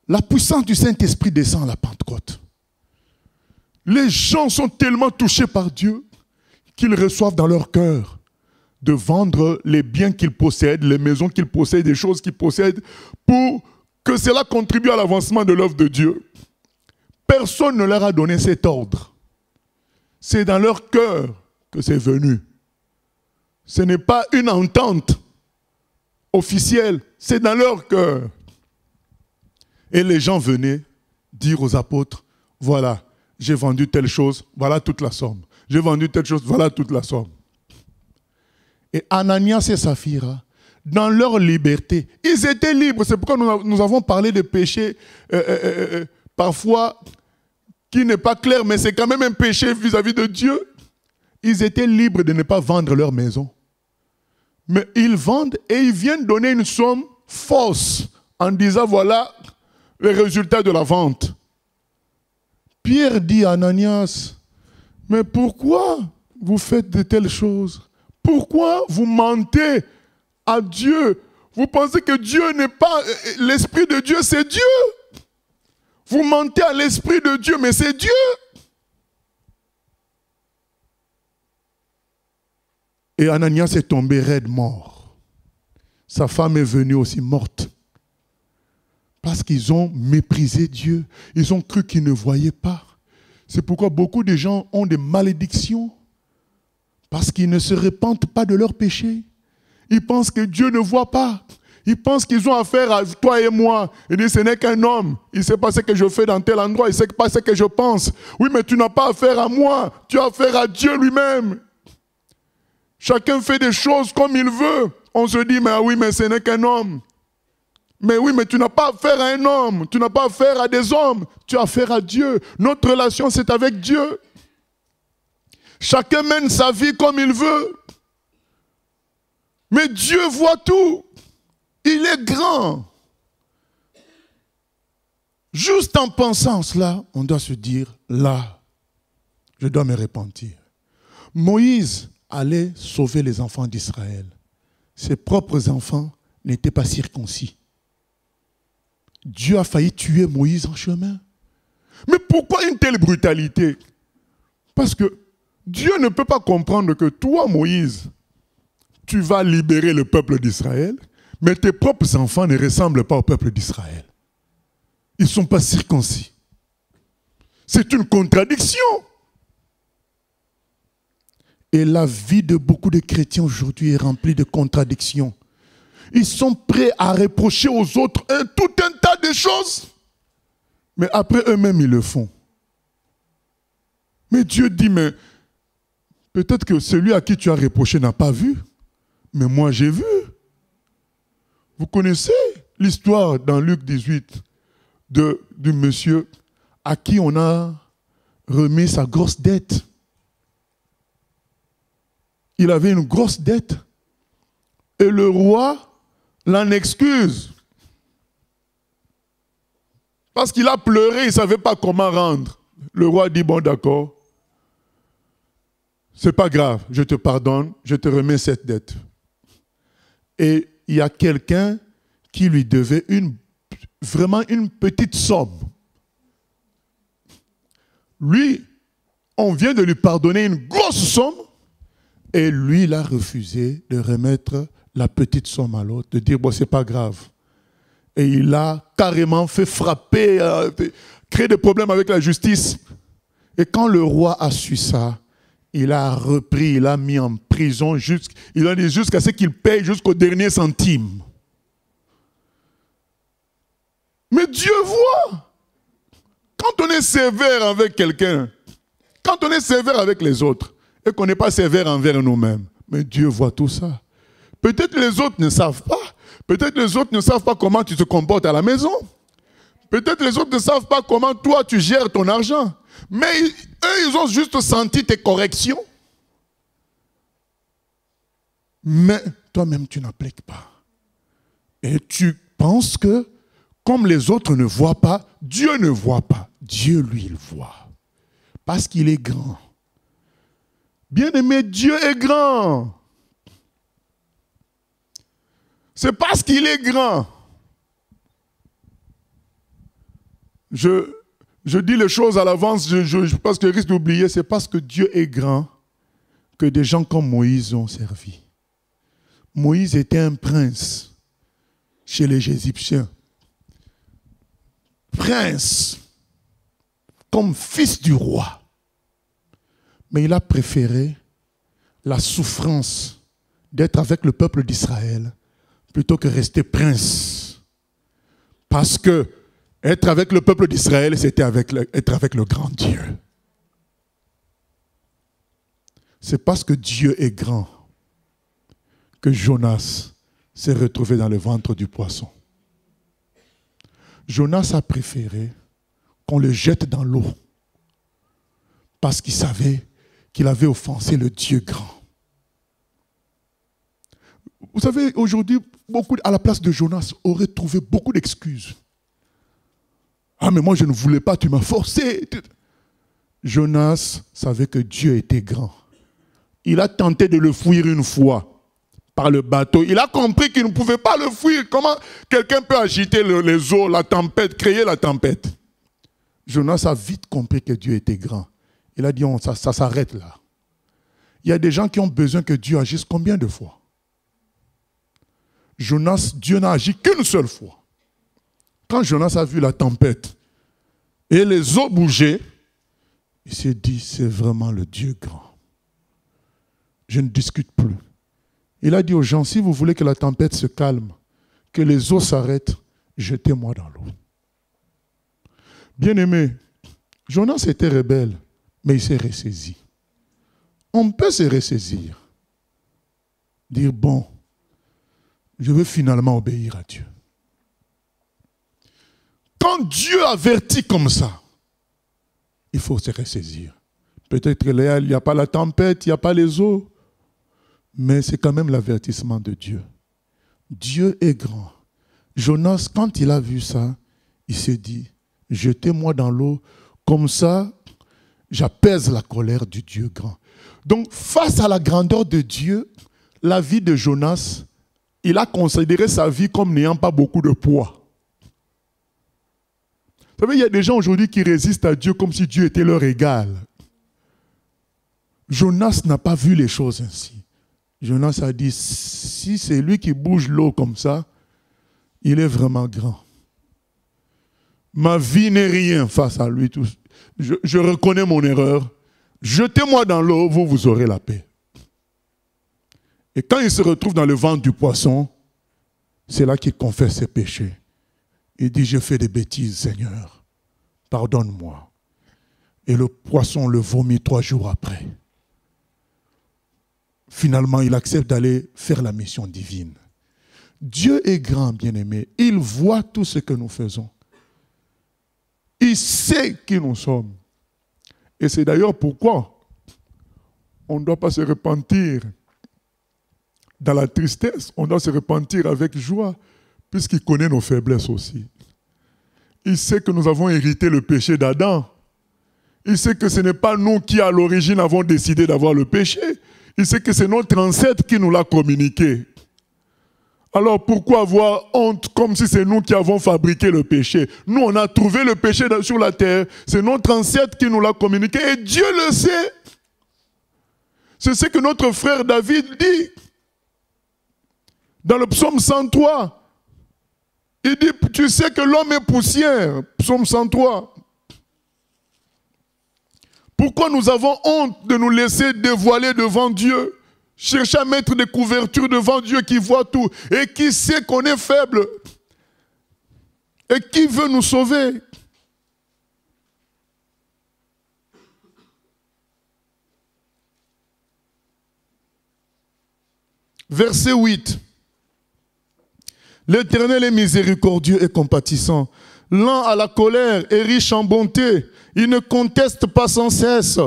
La puissance du Saint-Esprit descend à la Pentecôte. Les gens sont tellement touchés par Dieu qu'ils reçoivent dans leur cœur de vendre les biens qu'ils possèdent, les maisons qu'ils possèdent, les choses qu'ils possèdent, pour que cela contribue à l'avancement de l'œuvre de Dieu. Personne ne leur a donné cet ordre. C'est dans leur cœur que c'est venu. Ce n'est pas une entente officielle, c'est dans leur cœur. Et les gens venaient dire aux apôtres, voilà, j'ai vendu telle chose, voilà toute la somme. J'ai vendu telle chose, voilà toute la somme. Et Ananias et Saphira, dans leur liberté, ils étaient libres. C'est pourquoi nous avons parlé de péché parfois qui n'est pas clair, mais c'est quand même un péché vis-à-vis de Dieu. Ils étaient libres de ne pas vendre leur maison. Mais ils vendent et ils viennent donner une somme fausse en disant voilà les résultats de la vente. Pierre dit à Ananias, mais pourquoi vous faites de telles choses? Pourquoi vous mentez à Dieu? Vous pensez que Dieu n'est pas... L'Esprit de Dieu, c'est Dieu. Vous mentez à l'Esprit de Dieu, mais c'est Dieu. Et Ananias est tombé raide mort. Sa femme est venue aussi morte. Parce qu'ils ont méprisé Dieu. Ils ont cru qu'ils ne voyaient pas. C'est pourquoi beaucoup de gens ont des malédictions. Parce qu'ils ne se repentent pas de leurs péchés. Ils pensent que Dieu ne voit pas. Ils pensent qu'ils ont affaire à toi et moi. Ils disent, ce n'est qu'un homme. Il ne sait pas ce que je fais dans tel endroit. Il ne sait pas ce que je pense. Oui, mais tu n'as pas affaire à moi. Tu as affaire à Dieu lui-même. Chacun fait des choses comme il veut. On se dit, mais oui, mais ce n'est qu'un homme. Mais oui, mais tu n'as pas affaire à un homme. Tu n'as pas affaire à des hommes. Tu as affaire à Dieu. Notre relation, c'est avec Dieu. Chacun mène sa vie comme il veut. Mais Dieu voit tout. Il est grand. Juste en pensant cela, on doit se dire, là, je dois me repentir. Moïse allait sauver les enfants d'Israël. Ses propres enfants n'étaient pas circoncis. Dieu a failli tuer Moïse en chemin. Mais pourquoi une telle brutalité? Parce que Dieu ne peut pas comprendre que toi, Moïse, tu vas libérer le peuple d'Israël, mais tes propres enfants ne ressemblent pas au peuple d'Israël. Ils ne sont pas circoncis. C'est une contradiction. Et la vie de beaucoup de chrétiens aujourd'hui est remplie de contradictions. Ils sont prêts à reprocher aux autres tout un tas de choses. Mais après eux-mêmes, ils le font. Mais Dieu dit, mais peut-être que celui à qui tu as reproché n'a pas vu. Mais moi, j'ai vu. Vous connaissez l'histoire dans Luc 18 du monsieur à qui on a remis sa grosse dette. Il avait une grosse dette. Et le roi l'en excuse. Parce qu'il a pleuré, il ne savait pas comment rendre. Le roi dit, bon d'accord, c'est pas grave, je te pardonne, je te remets cette dette. Et il y a quelqu'un qui lui devait vraiment une petite somme. Lui, on vient de lui pardonner une grosse somme et lui, il a refusé de remettre la petite somme à l'autre, de dire, bon, c'est pas grave. Et il a carrément fait frapper, créer des problèmes avec la justice. Et quand le roi a su ça, il a repris, il a mis en prison, il a dit jusqu'à ce qu'il paye jusqu'au dernier centime. Mais Dieu voit. Quand on est sévère avec quelqu'un, quand on est sévère avec les autres, et qu'on n'est pas sévère envers nous-mêmes, mais Dieu voit tout ça. Peut-être les autres ne savent pas. Peut-être les autres ne savent pas comment tu te comportes à la maison. Peut-être les autres ne savent pas comment toi tu gères ton argent. Mais eux, ils ont juste senti tes corrections. Mais toi-même, tu n'appliques pas. Et tu penses que, comme les autres ne voient pas, Dieu ne voit pas. Dieu, lui, il voit. Parce qu'il est grand. Bien-aimé, Dieu est grand. C'est parce qu'il est grand. Je dis les choses à l'avance, parce que je risque d'oublier, c'est parce que Dieu est grand que des gens comme Moïse ont servi. Moïse était un prince chez les Égyptiens. Prince, comme fils du roi. Mais il a préféré la souffrance d'être avec le peuple d'Israël plutôt que rester prince. Parce que être avec le peuple d'Israël, c'était être avec le grand Dieu. C'est parce que Dieu est grand que Jonas s'est retrouvé dans le ventre du poisson. Jonas a préféré qu'on le jette dans l'eau parce qu'il savait qu'il avait offensé le Dieu grand. Vous savez, aujourd'hui, beaucoup, à la place de Jonas, auraient trouvé beaucoup d'excuses. Ah, mais moi, je ne voulais pas, tu m'as forcé. Jonas savait que Dieu était grand. Il a tenté de le fuir une fois par le bateau. Il a compris qu'il ne pouvait pas le fuir. Comment quelqu'un peut agiter les eaux, la tempête, créer la tempête? Jonas a vite compris que Dieu était grand. Il a dit, ça s'arrête là. Il y a des gens qui ont besoin que Dieu agisse combien de fois? Jonas, Dieu n'a agi qu'une seule fois. Quand Jonas a vu la tempête et les eaux bouger, il s'est dit, c'est vraiment le Dieu grand. Je ne discute plus. Il a dit aux gens, si vous voulez que la tempête se calme, que les eaux s'arrêtent, jetez-moi dans l'eau. Bien-aimé, Jonas était rebelle, mais il s'est ressaisi. On peut se ressaisir. Dire, bon, je veux finalement obéir à Dieu. Quand Dieu avertit comme ça, il faut se ressaisir. Peut-être qu'il n'y a pas la tempête, il n'y a pas les eaux, mais c'est quand même l'avertissement de Dieu. Dieu est grand. Jonas, quand il a vu ça, il s'est dit, jetez-moi dans l'eau, comme ça, j'apaise la colère du Dieu grand. Donc, face à la grandeur de Dieu, la vie de Jonas, il a considéré sa vie comme n'ayant pas beaucoup de poids. Vous savez, il y a des gens aujourd'hui qui résistent à Dieu comme si Dieu était leur égal. Jonas n'a pas vu les choses ainsi. Jonas a dit, si c'est lui qui bouge l'eau comme ça, il est vraiment grand. Ma vie n'est rien face à lui. Je reconnais mon erreur. Jetez-moi dans l'eau, vous aurez la paix. Et quand il se retrouve dans le ventre du poisson, c'est là qu'il confesse ses péchés. Il dit, j'ai fait des bêtises, Seigneur. Pardonne-moi. Et le poisson le vomit 3 jours après. Finalement, il accepte d'aller faire la mission divine. Dieu est grand, bien-aimé. Il voit tout ce que nous faisons. Il sait qui nous sommes. Et c'est d'ailleurs pourquoi on ne doit pas se repentir Dans la tristesse, on doit se repentir avec joie, puisqu'il connaît nos faiblesses aussi. Il sait que nous avons hérité le péché d'Adam. Il sait que ce n'est pas nous qui, à l'origine, avons décidé d'avoir le péché. Il sait que c'est notre ancêtre qui nous l'a communiqué. Alors pourquoi avoir honte comme si c'est nous qui avons fabriqué le péché? Nous, on a trouvé le péché sur la terre. C'est notre ancêtre qui nous l'a communiqué et Dieu le sait. C'est ce que notre frère David dit. Dans le psaume 103, il dit, tu sais que l'homme est poussière. Psaume 103. Pourquoi nous avons honte de nous laisser dévoiler devant Dieu? Chercher à mettre des couvertures devant Dieu qui voit tout et qui sait qu'on est faible et qui veut nous sauver. Verset 8. L'Éternel est miséricordieux et compatissant, lent à la colère et riche en bonté. Il ne conteste pas sans cesse.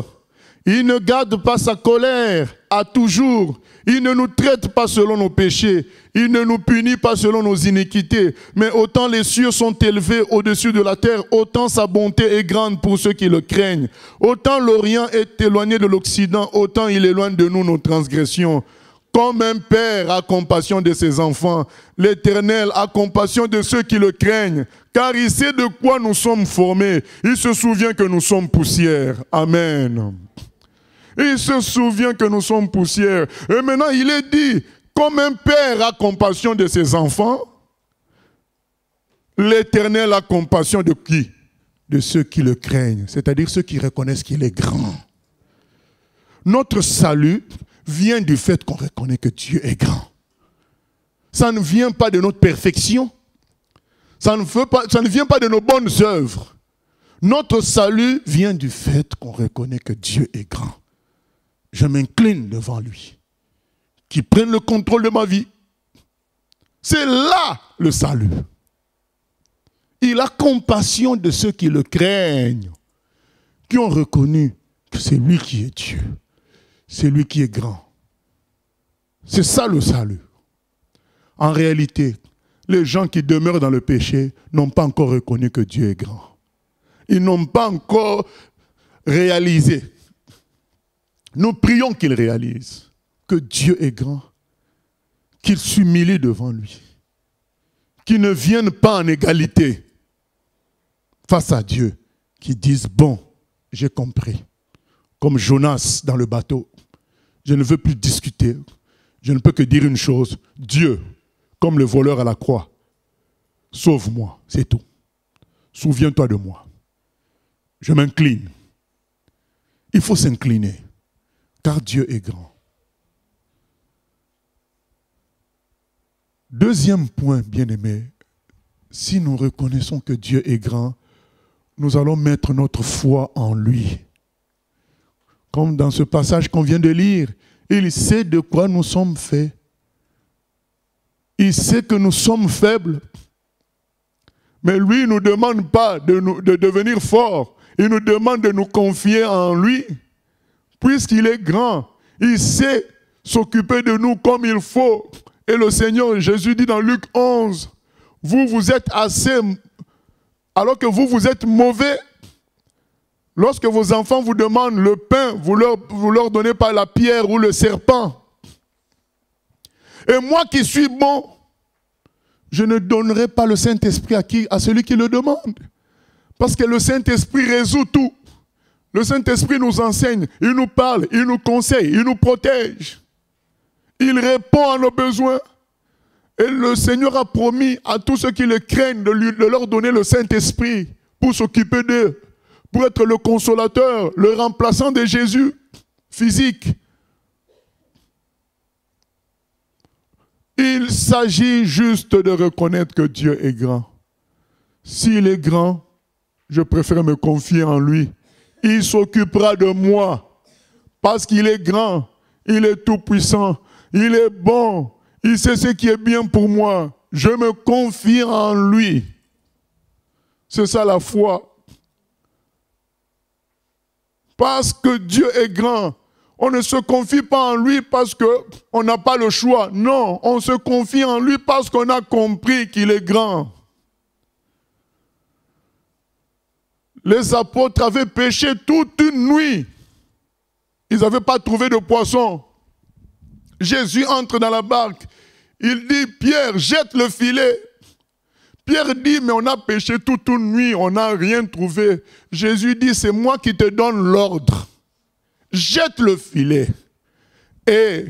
Il ne garde pas sa colère à toujours. Il ne nous traite pas selon nos péchés. Il ne nous punit pas selon nos iniquités. Mais autant les cieux sont élevés au-dessus de la terre, autant sa bonté est grande pour ceux qui le craignent. Autant l'Orient est éloigné de l'Occident, autant il éloigne de nous nos transgressions. Comme un père a compassion de ses enfants, l'Éternel a compassion de ceux qui le craignent, car il sait de quoi nous sommes formés. Il se souvient que nous sommes poussière. Amen. Il se souvient que nous sommes poussière. Et maintenant, il est dit, comme un père a compassion de ses enfants, l'Éternel a compassion de qui? De ceux qui le craignent, c'est-à-dire ceux qui reconnaissent qu'il est grand. Notre salut vient du fait qu'on reconnaît que Dieu est grand. Ça ne vient pas de notre perfection. Ça ne vient pas de nos bonnes œuvres. Notre salut vient du fait qu'on reconnaît que Dieu est grand. Je m'incline devant lui. Qu'il prenne le contrôle de ma vie. C'est là le salut. Il a compassion de ceux qui le craignent, qui ont reconnu que c'est lui qui est Dieu. C'est lui qui est grand. C'est ça le salut. En réalité, les gens qui demeurent dans le péché n'ont pas encore reconnu que Dieu est grand. Ils n'ont pas encore réalisé. Nous prions qu'ils réalisent que Dieu est grand, qu'ils s'humilient devant lui, qu'ils ne viennent pas en égalité face à Dieu, qu'ils disent, bon, j'ai compris. Comme Jonas dans le bateau. Je ne veux plus discuter. Je ne peux que dire une chose. Dieu, comme le voleur à la croix, sauve-moi, c'est tout. Souviens-toi de moi. Je m'incline. Il faut s'incliner, car Dieu est grand. Deuxième point, bien-aimé, si nous reconnaissons que Dieu est grand, nous allons mettre notre foi en lui. Comme dans ce passage qu'on vient de lire, il sait de quoi nous sommes faits. Il sait que nous sommes faibles. Mais lui ne nous demande pas de devenir forts. Il nous demande de nous confier en lui. Puisqu'il est grand, il sait s'occuper de nous comme il faut. Et le Seigneur Jésus dit dans Luc 11, vous êtes assez, alors que vous êtes mauvais. Lorsque vos enfants vous demandent le pain, vous leur donnez pas la pierre ou le serpent. Et moi qui suis bon, je ne donnerai pas le Saint-Esprit à celui qui le demande. Parce que le Saint-Esprit résout tout. Le Saint-Esprit nous enseigne, il nous parle, il nous conseille, il nous protège. Il répond à nos besoins. Et le Seigneur a promis à tous ceux qui le craignent de leur donner le Saint-Esprit pour s'occuper d'eux. Pour être le consolateur, le remplaçant de Jésus physique. Il s'agit juste de reconnaître que Dieu est grand. S'il est grand, je préfère me confier en lui. Il s'occupera de moi parce qu'il est grand, il est tout puissant, il est bon, il sait ce qui est bien pour moi. Je me confie en lui. C'est ça la foi. Parce que Dieu est grand, On ne se confie pas en lui parce qu'on n'a pas le choix. Non, on se confie en lui parce qu'on a compris qu'il est grand. Les apôtres avaient pêché toute une nuit. Ils n'avaient pas trouvé de poisson. Jésus entre dans la barque. Il dit, Pierre, jette le filet. Pierre dit, mais on a pêché toute une nuit, on n'a rien trouvé. Jésus dit, c'est moi qui te donne l'ordre. Jette le filet. Et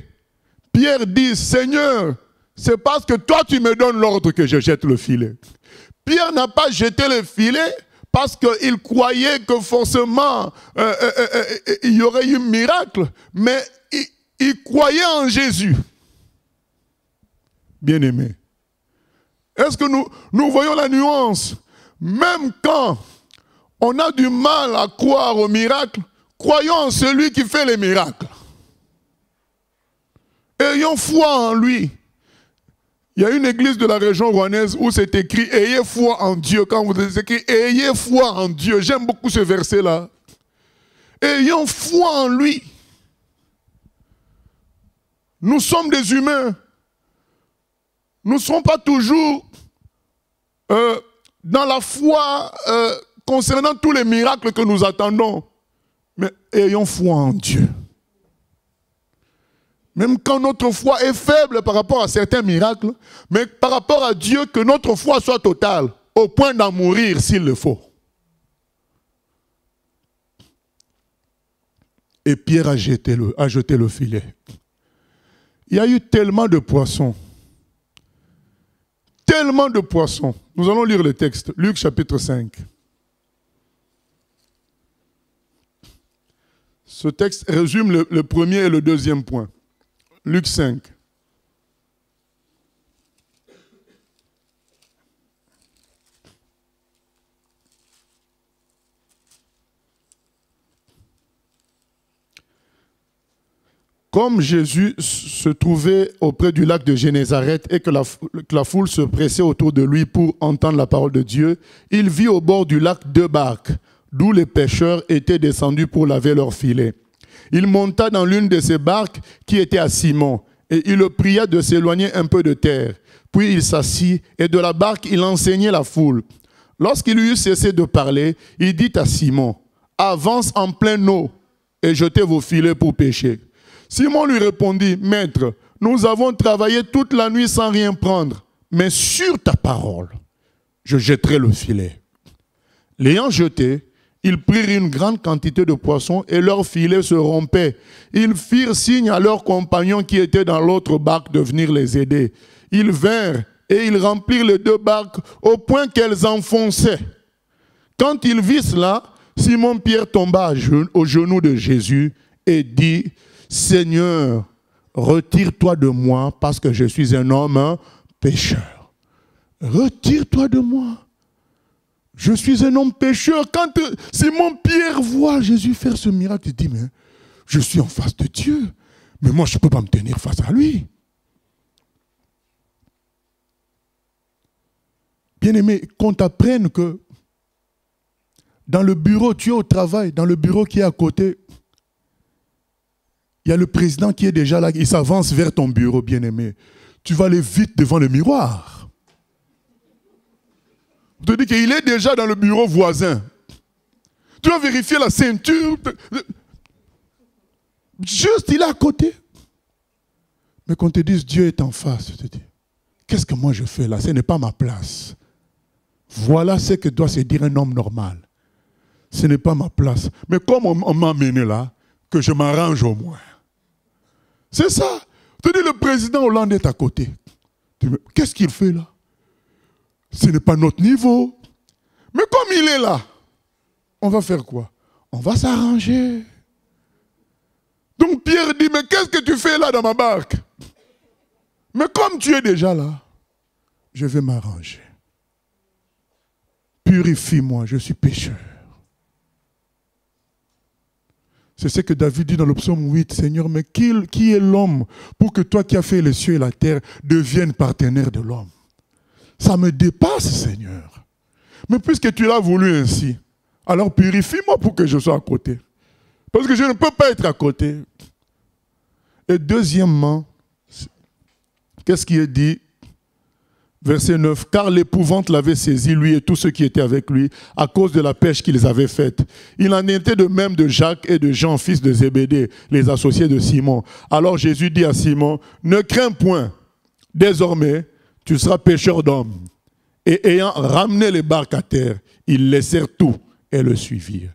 Pierre dit, Seigneur, c'est parce que toi tu me donnes l'ordre que je jette le filet. Pierre n'a pas jeté le filet parce qu'il croyait que forcément il y aurait eu un miracle, mais il croyait en Jésus. Bien-aimé, est-ce que nous voyons la nuance? Même quand on a du mal à croire au miracle, croyons en celui qui fait les miracles. Ayons foi en lui. Il y a une église de la région rouennaise où c'est écrit « Ayez foi en Dieu ». Quand vous êtes écrit « Ayez foi en Dieu », j'aime beaucoup ce verset-là. Ayons foi en lui. Nous sommes des humains. Nous ne sommes pas toujours dans la foi concernant tous les miracles que nous attendons. Mais ayons foi en Dieu. Même quand notre foi est faible par rapport à certains miracles, mais par rapport à Dieu, que notre foi soit totale, au point d'en mourir s'il le faut. Et Pierre a jeté le filet. Il y a eu tellement de poissons. Tellement de poissons. Nous allons lire le texte. Luc chapitre 5. Ce texte résume le premier et le deuxième point. Luc 5. Comme Jésus se trouvait auprès du lac de Génézareth et que la foule se pressait autour de lui pour entendre la parole de Dieu, il vit au bord du lac 2 barques, d'où les pêcheurs étaient descendus pour laver leurs filets. Il monta dans l'une de ces barques qui était à Simon, et il le pria de s'éloigner un peu de terre. Puis il s'assit, et de la barque il enseignait la foule. Lorsqu'il eut cessé de parler, il dit à Simon, « Avance en pleine eau, et jetez vos filets pour pêcher. » Simon lui répondit, « Maître, nous avons travaillé toute la nuit sans rien prendre, mais sur ta parole, je jetterai le filet. » L'ayant jeté, ils prirent une grande quantité de poissons et leurs filets se rompaient. Ils firent signe à leurs compagnons qui étaient dans l'autre barque de venir les aider. Ils vinrent et ils remplirent les 2 barques au point qu'elles enfonçaient. Quand ils virent cela, Simon-Pierre tomba aux genoux de Jésus et dit, « Seigneur, retire-toi de moi parce que je suis un homme pécheur. » Retire-toi de moi. Je suis un homme pécheur. Quand Simon-Pierre voit Jésus faire ce miracle, il dit, mais je suis en face de Dieu. Mais moi, je ne peux pas me tenir face à lui. Bien-aimé, qu'on t'apprenne que dans le bureau, tu es au travail, dans le bureau qui est à côté, il y a le président qui est déjà là, il s'avance vers ton bureau, bien-aimé. Tu vas aller vite devant le miroir. Je te dis qu'il est déjà dans le bureau voisin. Tu vas vérifier la ceinture. Juste, il est à côté. Mais qu'on te dise, Dieu est en face, je te dis, qu'est-ce que moi je fais là? Ce n'est pas ma place. Voilà ce que doit se dire un homme normal. Ce n'est pas ma place. Mais comme on m'a amené là, que je m'arrange au moins. C'est ça. Je te dis, le président Hollande est à côté. Qu'est-ce qu'il fait là? Ce n'est pas notre niveau. Mais comme il est là, on va faire quoi? On va s'arranger. Donc Pierre dit, mais qu'est-ce que tu fais là dans ma barque? Mais comme tu es déjà là, je vais m'arranger. Purifie-moi, je suis pécheur. C'est ce que David dit dans le psaume 8. Seigneur, mais qui est l'homme pour que toi qui as fait les cieux et la terre deviennes partenaire de l'homme? Ça me dépasse, Seigneur. Mais puisque tu l'as voulu ainsi, alors purifie-moi pour que je sois à côté. Parce que je ne peux pas être à côté. Et deuxièmement, qu'est-ce qui est dit? Verset 9, « Car l'épouvante l'avait saisi, lui et tous ceux qui étaient avec lui, à cause de la pêche qu'ils avaient faite. Il en était de même de Jacques et de Jean, fils de Zébédée, les associés de Simon. Alors Jésus dit à Simon, « Ne crains point, désormais, tu seras pêcheur d'hommes. » Et ayant ramené les barques à terre, ils laissèrent tout et le suivirent.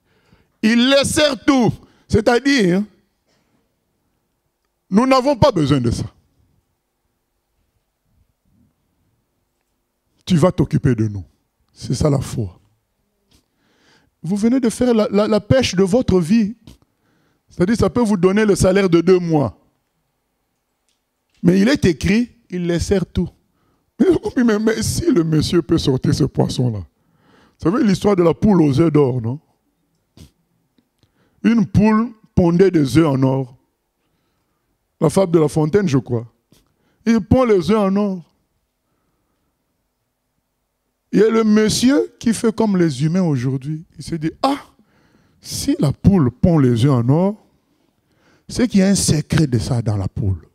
Ils laissèrent tout. C'est-à-dire, nous n'avons pas besoin de ça. Tu vas t'occuper de nous. C'est ça la foi. Vous venez de faire la pêche de votre vie. C'est-à-dire, ça peut vous donner le salaire de 2 mois. Mais il est écrit, ils laissèrent tout. Mais si le monsieur peut sortir ce poisson-là. Vous savez l'histoire de la poule aux œufs d'or, non? Une poule pondait des œufs en or. La fable de La Fontaine, je crois. Il pond les œufs en or. Il y a le monsieur qui fait comme les humains aujourd'hui. Il se dit, ah, si la poule pond les œufs en or, c'est qu'il y a un secret de ça dans la poule.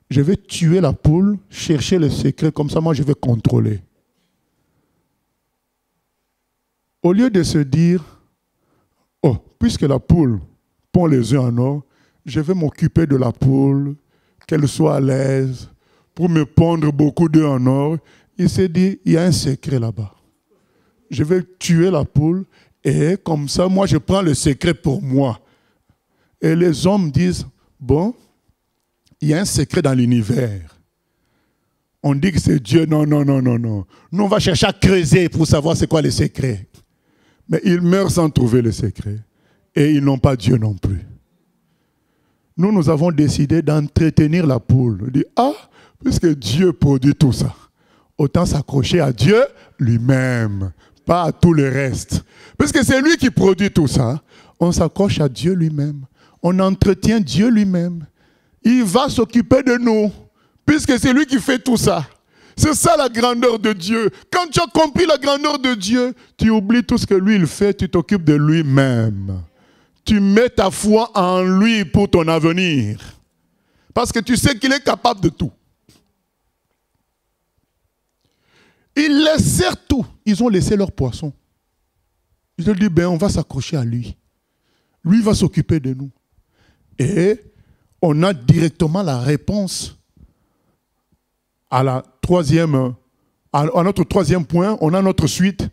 Je vais tuer la poule, chercher le secret, comme ça moi je vais contrôler. Au lieu de se dire, oh, puisque la poule pond les œufs en or, je vais m'occuper de la poule, qu'elle soit à l'aise, pour me pondre beaucoup d'œufs en or. Il s'est dit, il y a un secret là-bas. Je vais tuer la poule et comme ça, moi, je prends le secret pour moi. Et les hommes disent, bon, il y a un secret dans l'univers. On dit que c'est Dieu. Non, non, non, non, non. Nous, on va chercher à creuser pour savoir c'est quoi le secret. Mais ils meurent sans trouver le secret. Et ils n'ont pas Dieu non plus. Nous avons décidé d'entretenir la poule. On dit, ah, puisque Dieu produit tout ça, autant s'accrocher à Dieu lui-même, pas à tout le reste. Puisque c'est lui qui produit tout ça, on s'accroche à Dieu lui-même. On entretient Dieu lui-même. Il va s'occuper de nous, puisque c'est lui qui fait tout ça. C'est ça la grandeur de Dieu. Quand tu as compris la grandeur de Dieu, tu oublies tout ce que lui il fait, tu t'occupes de lui-même. Tu mets ta foi en lui pour ton avenir. Parce que tu sais qu'il est capable de tout. Ils laissèrent tout. Ils ont laissé leur poisson. Ils ont dit, ben on va s'accrocher à lui. Lui va s'occuper de nous. Et on a directement la réponse à notre troisième point. On a notre suite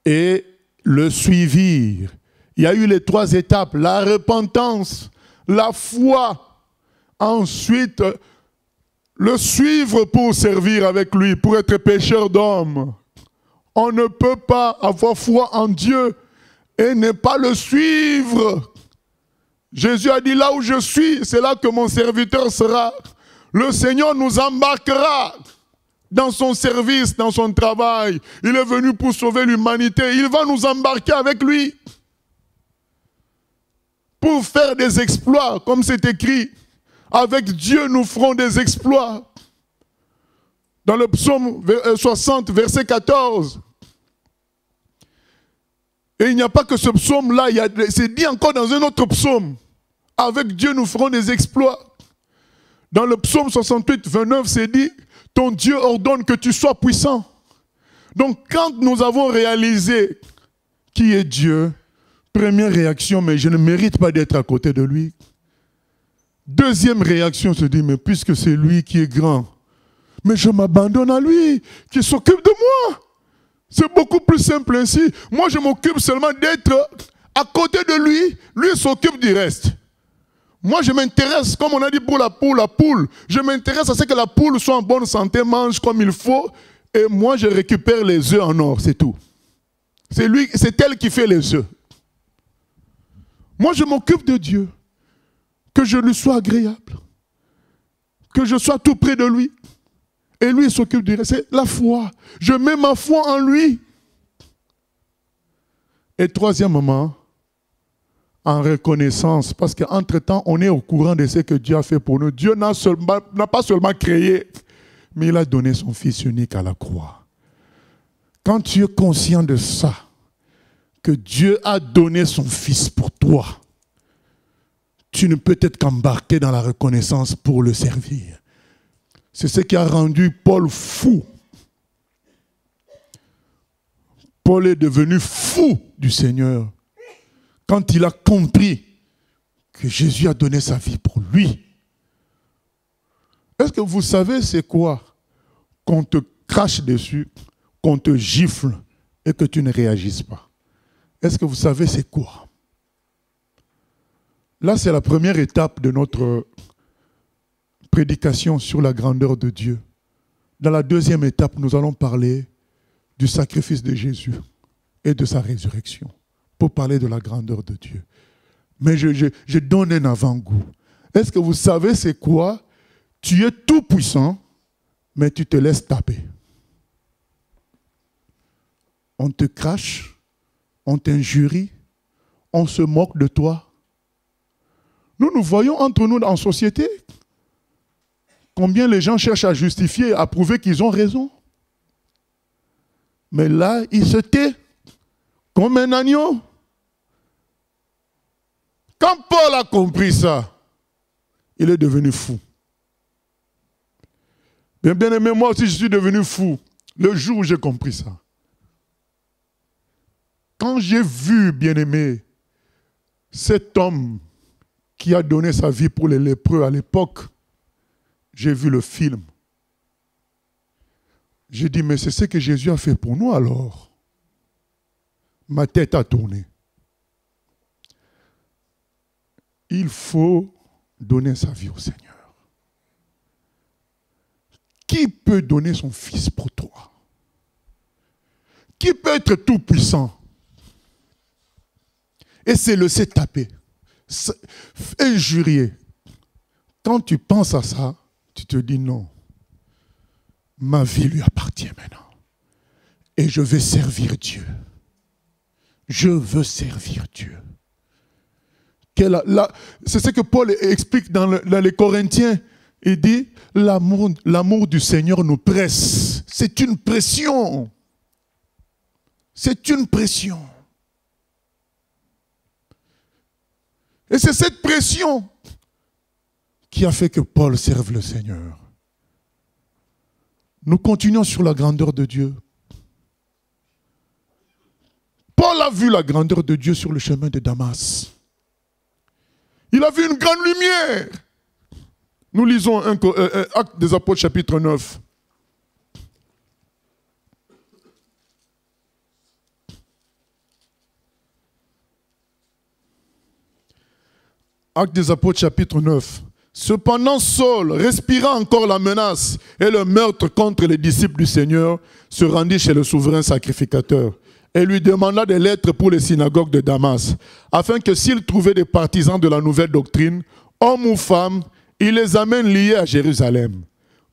et le suivre. Il y a eu les 3 étapes, la repentance, la foi, ensuite le suivre pour servir avec lui, pour être pêcheur d'hommes. On ne peut pas avoir foi en Dieu et ne pas le suivre. Jésus a dit, là où je suis, c'est là que mon serviteur sera. Le Seigneur nous embarquera dans son service, dans son travail. Il est venu pour sauver l'humanité. Il va nous embarquer avec lui pour faire des exploits, comme c'est écrit. Avec Dieu, nous ferons des exploits. Dans le psaume 60, verset 14. Et il n'y a pas que ce psaume-là, c'est dit encore dans un autre psaume. Avec Dieu, nous ferons des exploits. Dans le psaume 68, 29, c'est dit, ton Dieu ordonne que tu sois puissant. Donc, quand nous avons réalisé qui est Dieu, première réaction, mais je ne mérite pas d'être à côté de lui. Deuxième réaction, se dit, mais puisque c'est lui qui est grand, mais je m'abandonne à lui, qui s'occupe de moi. C'est beaucoup plus simple ainsi. Moi, je m'occupe seulement d'être à côté de lui. Lui s'occupe du reste. Moi, je m'intéresse, comme on a dit pour la poule, je m'intéresse à ce que la poule soit en bonne santé, mange comme il faut, et moi, je récupère les œufs en or, c'est tout. C'est elle qui fait les œufs. Moi, je m'occupe de Dieu. Que je lui sois agréable. Que je sois tout près de lui. Et lui, il s'occupe du reste. C'est la foi. Je mets ma foi en lui. Et troisièmement, en reconnaissance. Parce qu'entre-temps, on est au courant de ce que Dieu a fait pour nous. Dieu n'a pas seulement créé, mais il a donné son Fils unique à la croix. Quand tu es conscient de ça, que Dieu a donné son Fils pour toi, tu ne peux être qu'embarqué dans la reconnaissance pour le servir. C'est ce qui a rendu Paul fou. Paul est devenu fou du Seigneur quand il a compris que Jésus a donné sa vie pour lui. Est-ce que vous savez c'est quoi qu'on te crache dessus, qu'on te gifle et que tu ne réagisses pas? Est-ce que vous savez c'est quoi? Là, c'est la première étape de notre prédication sur la grandeur de Dieu. Dans la deuxième étape, nous allons parler du sacrifice de Jésus et de sa résurrection pour parler de la grandeur de Dieu. Mais je donne un avant-goût. Est-ce que vous savez c'est quoi? Tu es tout puissant, mais tu te laisses taper. On te crache, on t'injurie, on se moque de toi. Nous voyons entre nous en société combien les gens cherchent à justifier, à prouver qu'ils ont raison. Mais là, il se tait comme un agneau. Quand Paul a compris ça, il est devenu fou. Bien aimé, moi aussi je suis devenu fou le jour où j'ai compris ça. Quand j'ai vu, bien aimé, cet homme qui a donné sa vie pour les lépreux à l'époque, j'ai vu le film. J'ai dit, mais c'est ce que Jésus a fait pour nous alors. Ma tête a tourné. Il faut donner sa vie au Seigneur. Qui peut donner son fils pour toi? Qui peut être tout puissant et se laisser taper, injurier? Quand tu penses à ça, tu te dis non, ma vie lui appartient maintenant. Et je vais servir Dieu. Je veux servir Dieu. C'est ce que Paul explique dans les Corinthiens. Il dit, l'amour du Seigneur nous presse. C'est une pression. C'est une pression. Et c'est cette pression qui a fait que Paul serve le Seigneur. Nous continuons sur la grandeur de Dieu. Paul a vu la grandeur de Dieu sur le chemin de Damas. Il a vu une grande lumière. Nous lisons Actes des Apôtres chapitre 9. Actes des Apôtres chapitre 9. Cependant, Saul, respirant encore la menace et le meurtre contre les disciples du Seigneur, se rendit chez le souverain sacrificateur et lui demanda des lettres pour les synagogues de Damas, afin que s'il trouvait des partisans de la nouvelle doctrine, hommes ou femmes, il les amène liés à Jérusalem.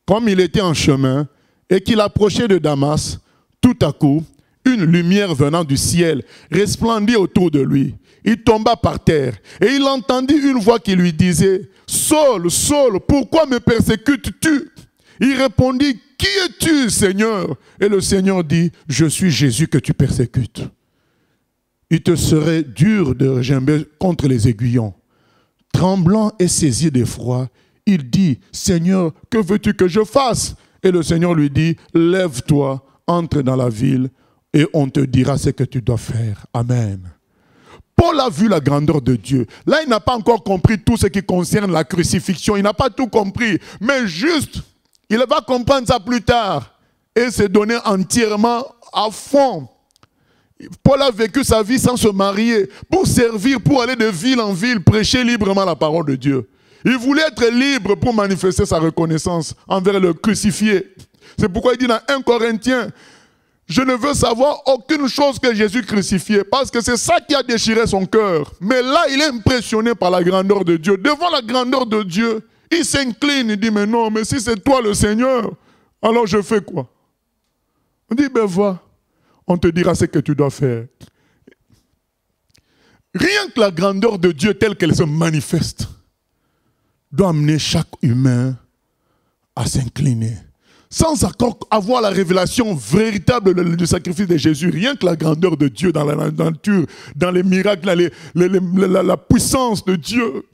Comme il était en chemin et qu'il approchait de Damas, tout à coup, une lumière venant du ciel resplendit autour de lui. Il tomba par terre et il entendit une voix qui lui disait, « Saul, Saul, pourquoi me persécutes-tu » Il répondit, « Qui es-tu, Seigneur » Et le Seigneur dit, « Je suis Jésus que tu persécutes. Il te serait dur de regimber contre les aiguillons. » Tremblant et saisi d'effroi, il dit, « Seigneur, que veux-tu que je fasse » Et le Seigneur lui dit, « Lève-toi, entre dans la ville et on te dira ce que tu dois faire. » Amen. Paul a vu la grandeur de Dieu. Là, il n'a pas encore compris tout ce qui concerne la crucifixion. Il n'a pas tout compris. Mais juste, il va comprendre ça plus tard. Et se donner entièrement à fond. Paul a vécu sa vie sans se marier, pour servir, pour aller de ville en ville, prêcher librement la parole de Dieu. Il voulait être libre pour manifester sa reconnaissance envers le crucifié. C'est pourquoi il dit dans 1 Corinthiens, je ne veux savoir aucune chose que Jésus crucifié, parce que c'est ça qui a déchiré son cœur. Mais là, il est impressionné par la grandeur de Dieu. Devant la grandeur de Dieu, il s'incline, il dit, mais non, mais si c'est toi le Seigneur, alors je fais quoi? On dit, ben va, on te dira ce que tu dois faire. Rien que la grandeur de Dieu telle qu'elle se manifeste doit amener chaque humain à s'incliner. Sans encore avoir la révélation véritable du sacrifice de Jésus, rien que la grandeur de Dieu dans la nature, dans les miracles, la puissance de Dieu,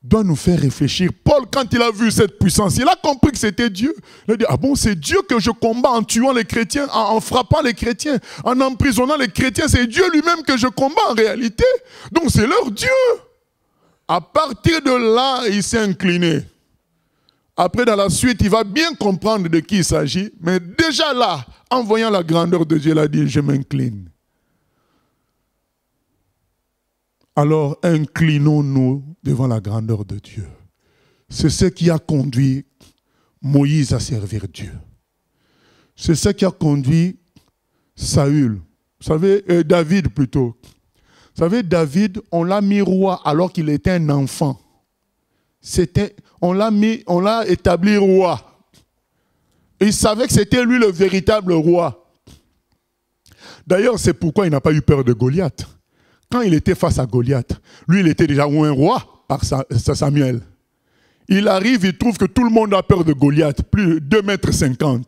doit nous faire réfléchir. Paul, quand il a vu cette puissance, il a compris que c'était Dieu. Il a dit, ah bon, c'est Dieu que je combats en tuant les chrétiens, en frappant les chrétiens, en emprisonnant les chrétiens. C'est Dieu lui-même que je combats en réalité. Donc c'est leur Dieu. À partir de là, il s'est incliné. Après, dans la suite, il va bien comprendre de qui il s'agit. Mais déjà là, en voyant la grandeur de Dieu, il a dit, je m'incline. Alors, inclinons-nous devant la grandeur de Dieu. C'est ce qui a conduit Moïse à servir Dieu. C'est ce qui a conduit Saül. Vous savez, David plutôt. Vous savez, David, on l'a mis roi alors qu'il était un enfant. On l'a établi roi. Il savait que c'était lui le véritable roi. D'ailleurs, c'est pourquoi il n'a pas eu peur de Goliath. Quand il était face à Goliath, lui, il était déjà un roi par Samuel. Il arrive, il trouve que tout le monde a peur de Goliath, plus de 2,50 m.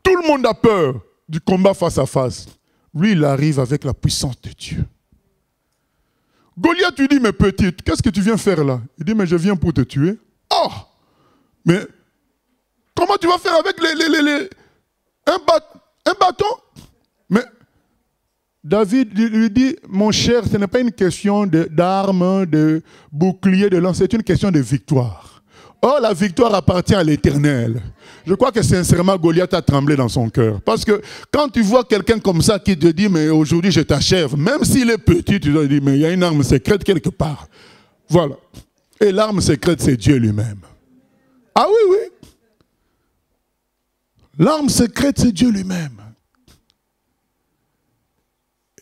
Tout le monde a peur du combat face à face. Lui, il arrive avec la puissance de Dieu. Goliath lui dit, mais petite, qu'est-ce que tu viens faire là? Il dit, mais je viens pour te tuer. Oh! Mais comment tu vas faire avec un bâton? Mais David lui dit, mon cher, ce n'est pas une question d'armes, de bouclier, de lance, c'est une question de victoire. Oh, la victoire appartient à l'Éternel. Je crois que sincèrement, Goliath a tremblé dans son cœur. Parce que quand tu vois quelqu'un comme ça qui te dit, mais aujourd'hui je t'achève, même s'il est petit, tu dois dire, mais il y a une arme secrète quelque part. Voilà. Et l'arme secrète, c'est Dieu lui-même. Ah oui, oui. L'arme secrète, c'est Dieu lui-même.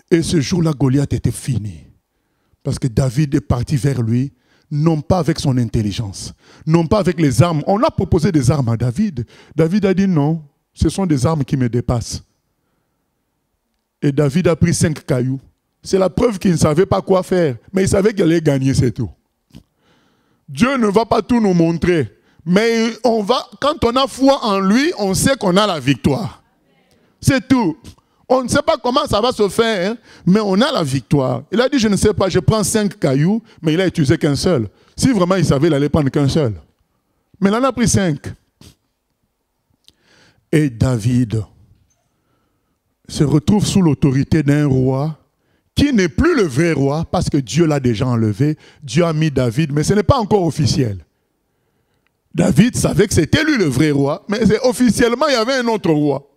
Et ce jour-là, Goliath était fini. Parce que David est parti vers lui, non pas avec son intelligence, non pas avec les armes. On a proposé des armes à David. David a dit non, ce sont des armes qui me dépassent. Et David a pris 5 cailloux. C'est la preuve qu'il ne savait pas quoi faire. Mais il savait qu'il allait gagner, c'est tout. Dieu ne va pas tout nous montrer. Mais quand on a foi en lui, on sait qu'on a la victoire. C'est tout. On ne sait pas comment ça va se faire, hein, mais on a la victoire. Il a dit, je ne sais pas, je prends 5 cailloux, mais il n'a utilisé qu'un seul. Si vraiment il savait, il n'allait prendre qu'un seul. Mais il en a pris 5. Et David se retrouve sous l'autorité d'un roi qui n'est plus le vrai roi, parce que Dieu l'a déjà enlevé. Dieu a mis David, mais ce n'est pas encore officiel. David savait que c'était lui le vrai roi, mais officiellement, il y avait un autre roi.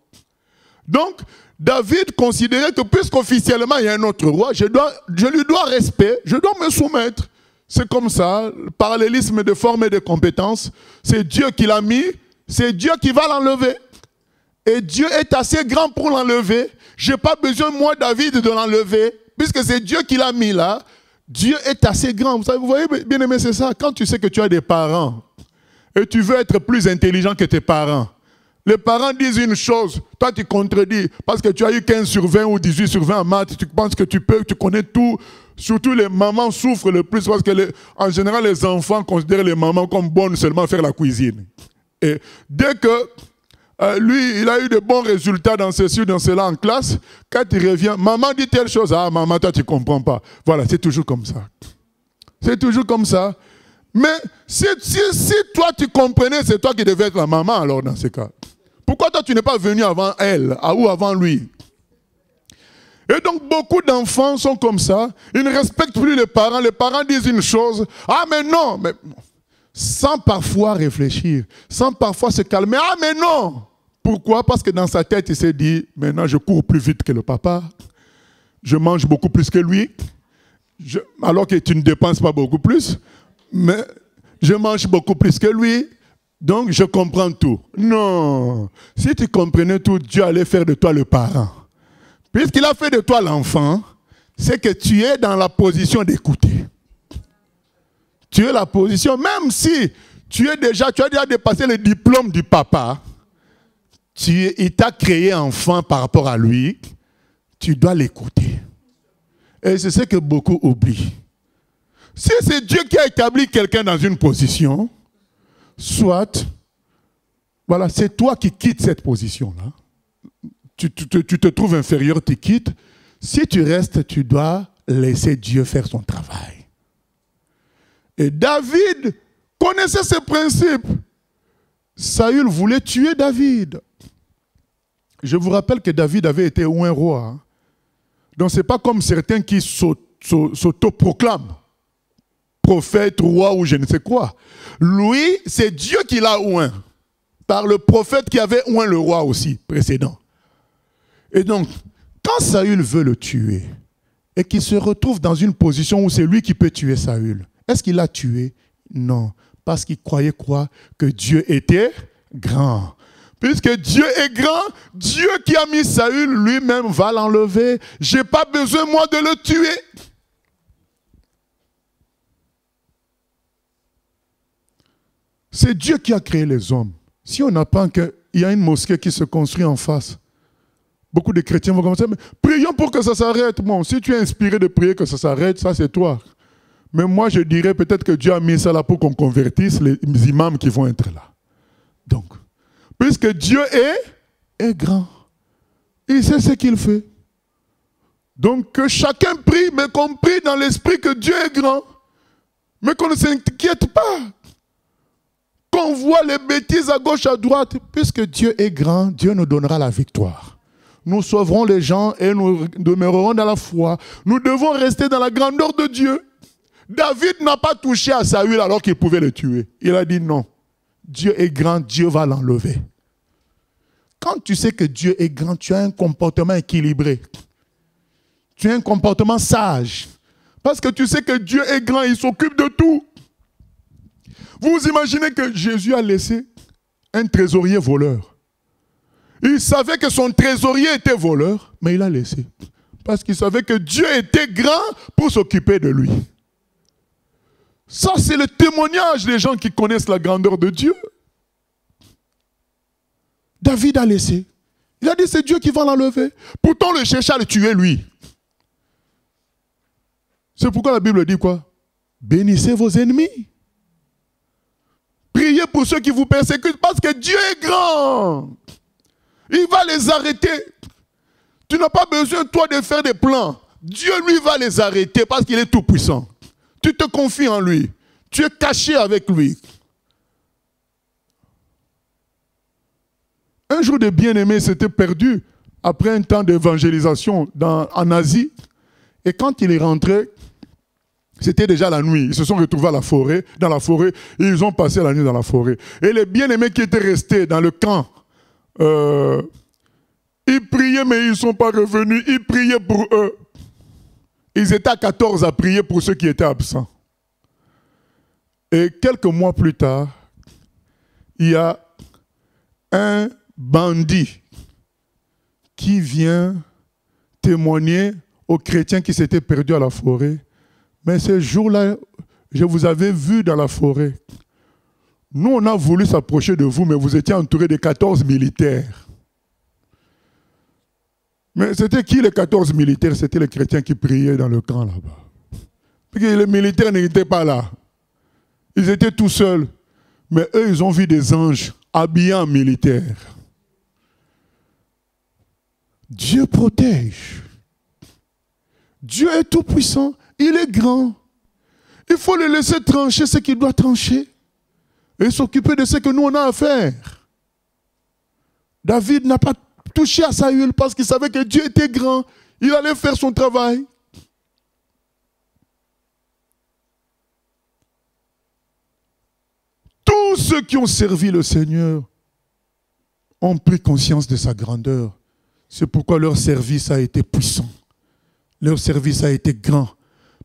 Donc, David considérait que puisqu'officiellement il y a un autre roi, je lui dois respect, je dois me soumettre. C'est comme ça, le parallélisme de forme et de compétences, c'est Dieu qui l'a mis, c'est Dieu qui va l'enlever. Et Dieu est assez grand pour l'enlever. Je n'ai pas besoin, moi, David, de l'enlever, puisque c'est Dieu qui l'a mis là. Dieu est assez grand. Vous voyez, bien aimé, c'est ça. Quand tu sais que tu as des parents et tu veux être plus intelligent que tes parents, les parents disent une chose, toi tu contredis, parce que tu as eu 15 sur 20 ou 18 sur 20 en maths, tu penses que tu connais tout. Surtout les mamans souffrent le plus, parce que en général les enfants considèrent les mamans comme bonnes seulement à faire la cuisine. Et dès que lui, il a eu de bons résultats dans ceci ou dans cela en classe, quand il revient, maman dit telle chose, ah maman, toi tu ne comprends pas. Voilà, c'est toujours comme ça. C'est toujours comme ça. Mais si toi tu comprenais, c'est toi qui devais être la maman alors dans ce cas. Pourquoi toi tu n'es pas venu avant elle ou avant lui? Et donc beaucoup d'enfants sont comme ça. Ils ne respectent plus les parents. Les parents disent une chose. Ah mais non, mais sans parfois réfléchir, sans parfois se calmer. Ah mais non. Pourquoi? Parce que dans sa tête il s'est dit, maintenant je cours plus vite que le papa. Je mange beaucoup plus que lui. Alors que tu ne dépenses pas beaucoup plus. Mais je mange beaucoup plus que lui. Donc, je comprends tout. Non. Si tu comprenais tout, Dieu allait faire de toi le parent. Puisqu'il a fait de toi l'enfant, c'est que tu es dans la position d'écouter. Tu es la position, même si tu as déjà dépassé le diplôme du papa, il t'a créé enfant par rapport à lui, tu dois l'écouter. Et c'est ce que beaucoup oublient. Si c'est Dieu qui a établi quelqu'un dans une position, soit, voilà, c'est toi qui quittes cette position-là. Tu te trouves inférieur, tu quittes. Si tu restes, tu dois laisser Dieu faire son travail. Et David connaissait ces principes. Saül voulait tuer David. Je vous rappelle que David avait été un roi. Hein. Donc ce n'est pas comme certains qui s'autoproclament prophète, roi ou je ne sais quoi. Lui, c'est Dieu qui l'a oint. Par le prophète qui avait oint le roi aussi, précédent. Et donc, quand Saül veut le tuer, et qu'il se retrouve dans une position où c'est lui qui peut tuer Saül, est-ce qu'il l'a tué? Non. Parce qu'il croyait quoi? Que Dieu était grand. Puisque Dieu est grand, Dieu qui a mis Saül lui-même va l'enlever. Je n'ai pas besoin, moi, de le tuer. C'est Dieu qui a créé les hommes. Si on apprend qu'il y a une mosquée qui se construit en face, beaucoup de chrétiens vont commencer, mais prions pour que ça s'arrête. Bon, si tu es inspiré de prier que ça s'arrête, ça c'est toi. Mais moi je dirais peut-être que Dieu a mis ça là pour qu'on convertisse les imams qui vont être là. Donc, puisque Dieu est grand, il sait ce qu'il fait. Donc que chacun prie, mais qu'on prie dans l'esprit que Dieu est grand. Mais qu'on ne s'inquiète pas. Qu'on voit les bêtises à gauche, à droite. Puisque Dieu est grand, Dieu nous donnera la victoire. Nous sauverons les gens et nous demeurerons dans la foi. Nous devons rester dans la grandeur de Dieu. David n'a pas touché à Saül alors qu'il pouvait le tuer. Il a dit non. Dieu est grand, Dieu va l'enlever. Quand tu sais que Dieu est grand, tu as un comportement équilibré. Tu as un comportement sage. Parce que tu sais que Dieu est grand, il s'occupe de tout. Vous imaginez que Jésus a laissé un trésorier voleur. Il savait que son trésorier était voleur, mais il a laissé. Parce qu'il savait que Dieu était grand pour s'occuper de lui. Ça, c'est le témoignage des gens qui connaissent la grandeur de Dieu. David a laissé. Il a dit, c'est Dieu qui va l'enlever. Pourtant, le cherchait à le tuer, lui. C'est pourquoi la Bible dit quoi? Bénissez vos ennemis. Priez pour ceux qui vous persécutent parce que Dieu est grand. Il va les arrêter. Tu n'as pas besoin, toi, de faire des plans. Dieu, lui, va les arrêter parce qu'il est tout puissant. Tu te confies en lui. Tu es caché avec lui. Un jour de bien-aimé s'était perdu après un temps d'évangélisation en Asie. Et quand il est rentré, c'était déjà la nuit. Ils se sont retrouvés dans la forêt, et ils ont passé la nuit dans la forêt. Et les bien-aimés qui étaient restés dans le camp, ils priaient, mais ils ne sont pas revenus. Ils priaient pour eux. Ils étaient à 14 à prier pour ceux qui étaient absents. Et quelques mois plus tard, il y a un bandit qui vient témoigner aux chrétiens qui s'étaient perdus à la forêt. Mais ce jour-là, je vous avais vu dans la forêt. Nous, on a voulu s'approcher de vous, mais vous étiez entouré de 14 militaires. Mais c'était qui les 14 militaires? C'était les chrétiens qui priaient dans le camp là-bas. Parce que les militaires n'étaient pas là. Ils étaient tout seuls. Mais eux, ils ont vu des anges habillés en militaires. Dieu protège. Dieu est tout puissant. Il est grand. Il faut le laisser trancher ce qu'il doit trancher. Et s'occuper de ce que nous, on a à faire. David n'a pas touché à Saül parce qu'il savait que Dieu était grand. Il allait faire son travail. Tous ceux qui ont servi le Seigneur ont pris conscience de sa grandeur. C'est pourquoi leur service a été puissant. Leur service a été grand.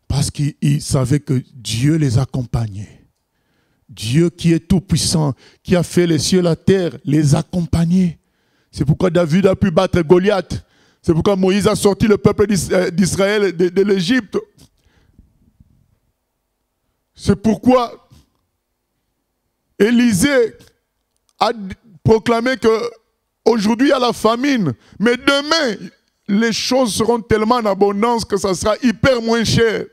Parce qu'ils savaient que Dieu les accompagnait. Dieu qui est tout puissant, qui a fait les cieux et la terre, les accompagnait. C'est pourquoi David a pu battre Goliath. C'est pourquoi Moïse a sorti le peuple d'Israël de l'Égypte. C'est pourquoi Élisée a proclamé qu'aujourd'hui il y a la famine, mais demain les choses seront tellement en abondance que ça sera hyper moins cher.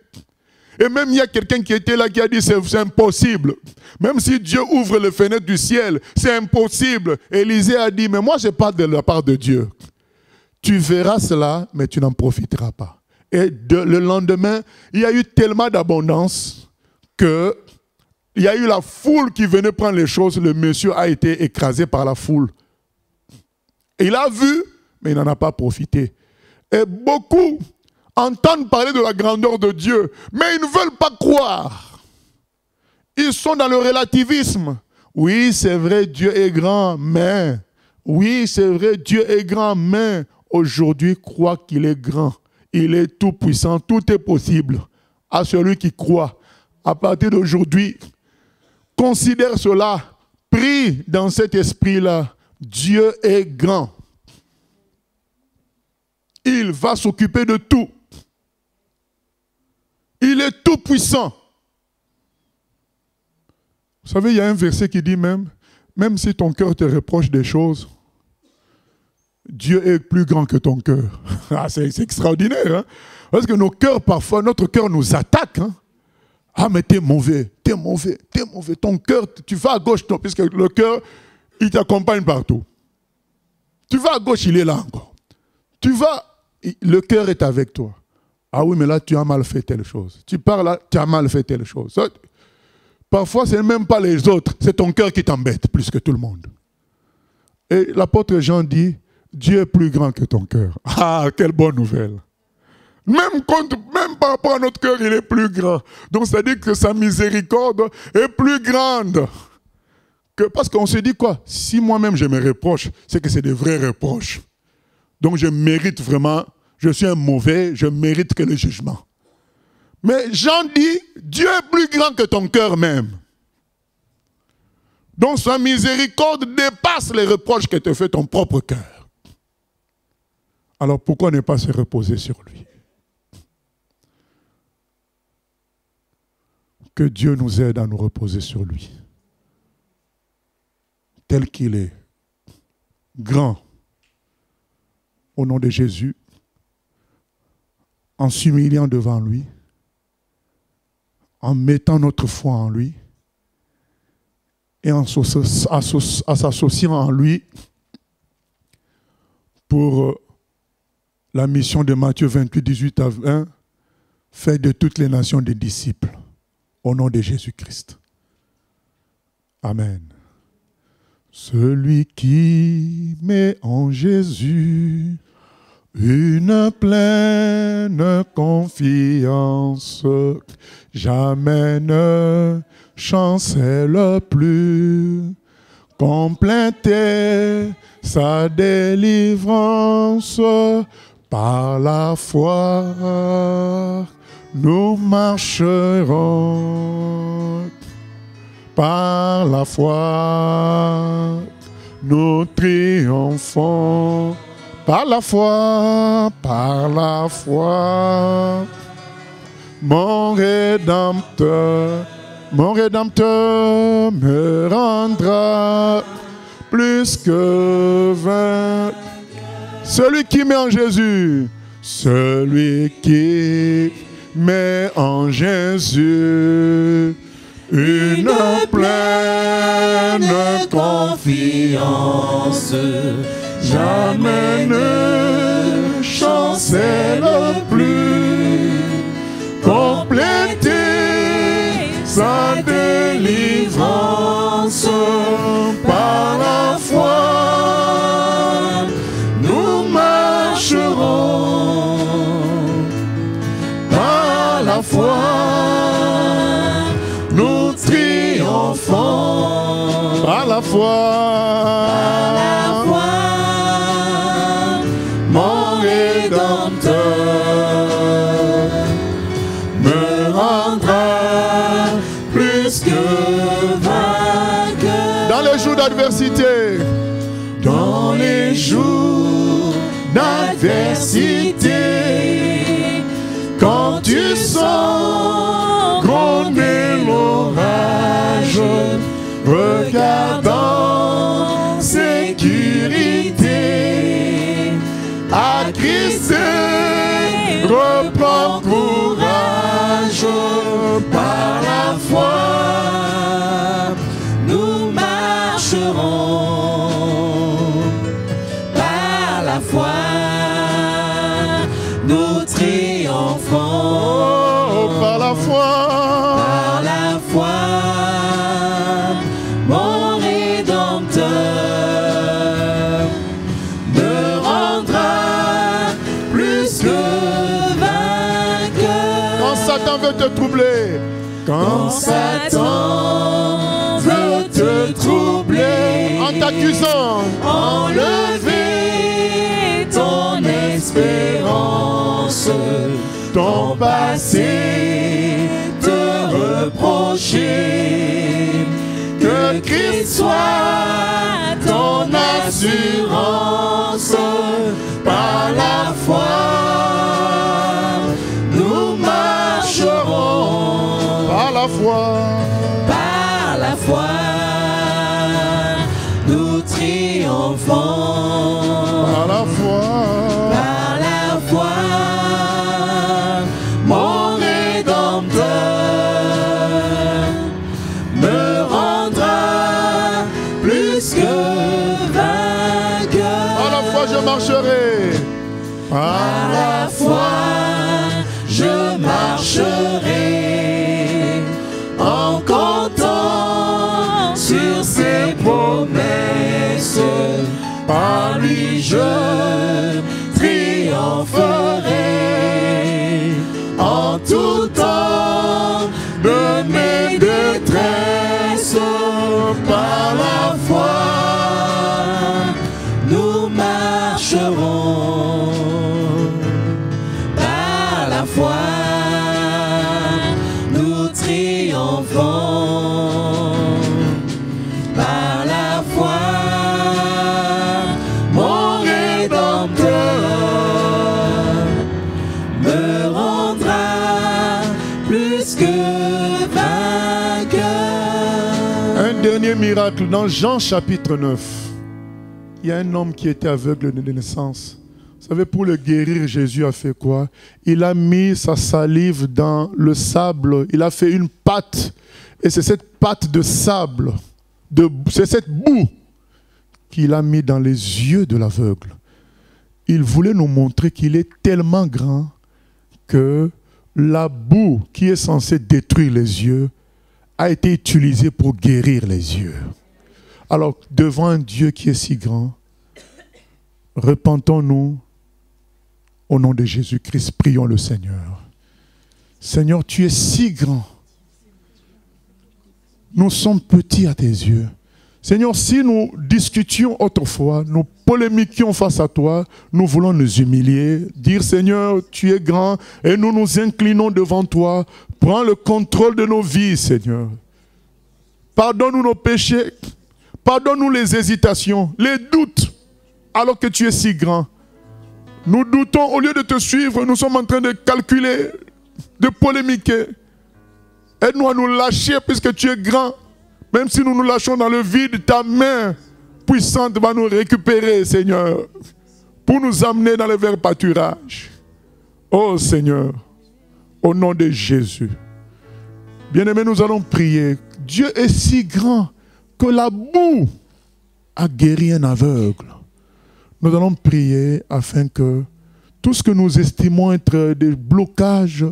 Et même il y a quelqu'un qui était là qui a dit c'est impossible. Même si Dieu ouvre les fenêtres du ciel, c'est impossible. Élisée a dit, mais moi je parle de la part de Dieu. Tu verras cela, mais tu n'en profiteras pas. Et le lendemain, il y a eu tellement d'abondance que il y a eu la foule qui venait prendre les choses. Le monsieur a été écrasé par la foule. Et il a vu, mais il n'en a pas profité. Et beaucoup entendent parler de la grandeur de Dieu, mais ils ne veulent pas croire. Ils sont dans le relativisme. Oui, c'est vrai, Dieu est grand, mais... Oui, c'est vrai, Dieu est grand, mais aujourd'hui, crois qu'il est grand. Il est tout puissant, tout est possible à celui qui croit. À partir d'aujourd'hui, considère cela, prie dans cet esprit-là. Dieu est grand. Il va s'occuper de tout. Il est tout puissant. Vous savez, il y a un verset qui dit même si ton cœur te reproche des choses, Dieu est plus grand que ton cœur. Ah, c'est extraordinaire. Hein? Parce que nos cœurs, parfois, notre cœur nous attaque. Hein? Ah, mais t'es mauvais, t'es mauvais, t'es mauvais. Ton cœur, tu vas à gauche, non, puisque le cœur, il t'accompagne partout. Tu vas à gauche, il est là encore. Tu vas, le cœur est avec toi. Ah oui, mais là, tu as mal fait telle chose. Tu pars là, tu as mal fait telle chose. Parfois, ce n'est même pas les autres, c'est ton cœur qui t'embête plus que tout le monde. Et l'apôtre Jean dit, Dieu est plus grand que ton cœur. Ah, quelle bonne nouvelle. Même par rapport à notre cœur, il est plus grand. Donc, ça dit que sa miséricorde est plus grande. Parce qu'on se dit quoi? Si moi-même je me reproche, c'est que c'est des vrais reproches. Donc, je mérite vraiment, je suis un mauvais, je mérite que le jugement. Mais Jean dit, Dieu est plus grand que ton cœur même. Donc, sa miséricorde dépasse les reproches que te fait ton propre cœur. Alors pourquoi ne pas se reposer sur lui? Que Dieu nous aide à nous reposer sur lui. Tel qu'il est, grand, au nom de Jésus, en s'humiliant devant lui, en mettant notre foi en lui, et en s'associant en lui pour la mission de Matthieu 28, 18 à 20, fait de toutes les nations des disciples, au nom de Jésus-Christ. Amen. Celui qui met en Jésus une pleine confiance, jamais ne chancelle plus, compléter sa délivrance. Par la foi, nous marcherons. Par la foi, nous triomphons. Par la foi, mon Rédempteur me rendra plus que vainqueur. Celui qui met en Jésus, celui qui met en Jésus une pleine confiance, jamais ne chancelle plus, compléter sa délivrance par la foi. Par la foi, nous triomphons. Par la foi, mon Rédempteur me rendra plus que vainqueur. Dans les jours d'adversité, dans les jours d'adversité, quand tu sens gronder l'orage, regarde en sécurité, à Christ reprends courage. Par la foi, nous marcherons. Par la foi, nous triomphons. Oh, par la foi, plus que vainqueur. Quand Satan veut te troubler, quand Satan veut te troubler, en t'accusant, enlever ton espérance, ton passé, te reprocher, que Christ soit ton assurance. Par la foi, nous marcherons. par la foi, Par la foi, nous triomphons. par la foi, Par la foi, mon Rédempteur me rendra plus que vainqueur. par la foi je marcherai. Par la foi, je marcherai en comptant sur ses promesses. Par lui, je triompherai en tout temps de mes détresses. Par la foi, nous marcherons. Par la foi, nous triomphons. Par la foi, mon Rédempteur me rendra plus que vainqueur. Un dernier miracle dans Jean chapitre 9. Il y a un homme qui était aveugle de naissance. Vous savez, pour le guérir, Jésus a fait quoi? Il a mis sa salive dans le sable. Il a fait une pâte. Et c'est cette pâte de sable, c'est cette boue qu'il a mis dans les yeux de l'aveugle. Il voulait nous montrer qu'il est tellement grand que la boue qui est censée détruire les yeux a été utilisée pour guérir les yeux. Alors, devant un Dieu qui est si grand, repentons-nous au nom de Jésus-Christ, prions le Seigneur. Seigneur, tu es si grand. Nous sommes petits à tes yeux. Seigneur, si nous discutions autrefois, nous polémiquions face à toi, nous voulons nous humilier, dire Seigneur, tu es grand et nous nous inclinons devant toi. Prends le contrôle de nos vies, Seigneur. Pardonne-nous nos péchés, pardonne-nous les hésitations, les doutes, alors que tu es si grand. Nous doutons, au lieu de te suivre, nous sommes en train de calculer, de polémiquer. Aide-nous à nous lâcher puisque tu es grand. Même si nous nous lâchons dans le vide, ta main puissante va nous récupérer, Seigneur, pour nous amener dans le vert pâturage. Oh Seigneur, au nom de Jésus. Bien-aimés, nous allons prier. Dieu est si grand que la boue a guéri un aveugle. Nous allons prier afin que tout ce que nous estimons être des blocages,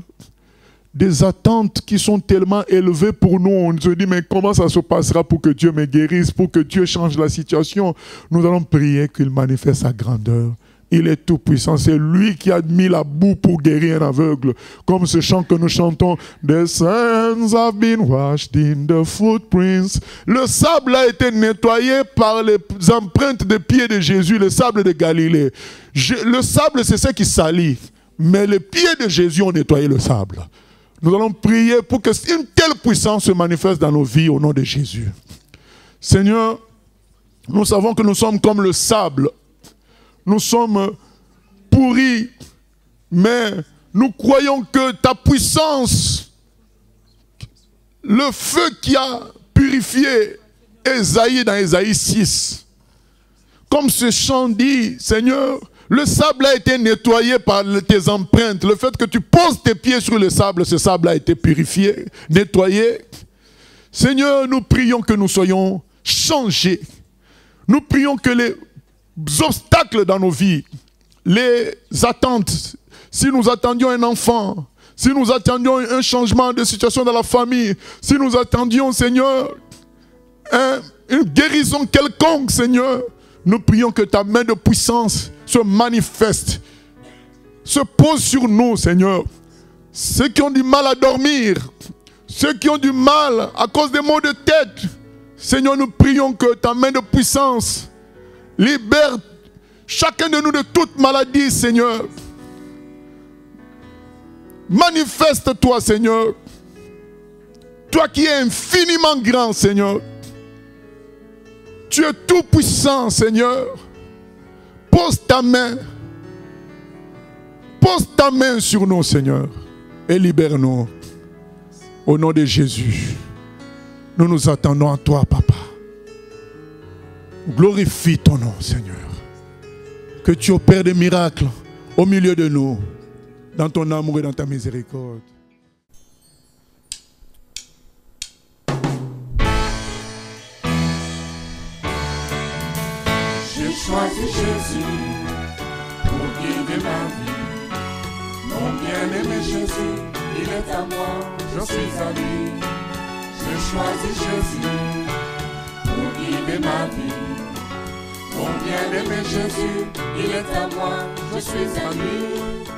des attentes qui sont tellement élevées pour nous, on se dit mais comment ça se passera pour que Dieu me guérisse, pour que Dieu change la situation. Nous allons prier qu'il manifeste sa grandeur. Il est tout puissant, c'est lui qui a mis la boue pour guérir un aveugle. Comme ce chant que nous chantons, The sands have been washed in the footprints. Le sable a été nettoyé par les empreintes des pieds de Jésus, le sable de Galilée. Le sable c'est ce qui salit, mais les pieds de Jésus ont nettoyé le sable. Nous allons prier pour que une telle puissance se manifeste dans nos vies au nom de Jésus. Seigneur, nous savons que nous sommes comme le sable. Nous sommes pourris, mais nous croyons que ta puissance, le feu qui a purifié Ésaïe dans Ésaïe 6, comme ce chant dit, Seigneur, le sable a été nettoyé par tes empreintes. Le fait que tu poses tes pieds sur le sable, ce sable a été purifié, nettoyé. Seigneur, nous prions que nous soyons changés. Nous prions que les obstacles dans nos vies, les attentes, si nous attendions un enfant, si nous attendions un changement de situation dans la famille, si nous attendions, Seigneur, une guérison quelconque, Seigneur, nous prions que ta main de puissance se manifeste. se pose sur nous, Seigneur. Ceux qui ont du mal à dormir, ceux qui ont du mal à cause des maux de tête, Seigneur, nous prions que ta main de puissance libère chacun de nous de toute maladie, Seigneur. Manifeste-toi, Seigneur. Toi qui es infiniment grand, Seigneur. Tu es tout puissant, Seigneur. Pose ta main. Pose ta main sur nous, Seigneur. Et libère-nous. Au nom de Jésus. Nous nous attendons à toi, Papa. Glorifie ton nom, Seigneur. Que tu opères des miracles au milieu de nous. Dans ton amour et dans ta miséricorde. J'ai choisi Jésus pour guider ma vie. Mon bien-aimé Jésus, il est à moi, je suis à lui. J'ai choisi Jésus pour guider ma vie. Mon bien-aimé Jésus, il est à moi, je suis à lui.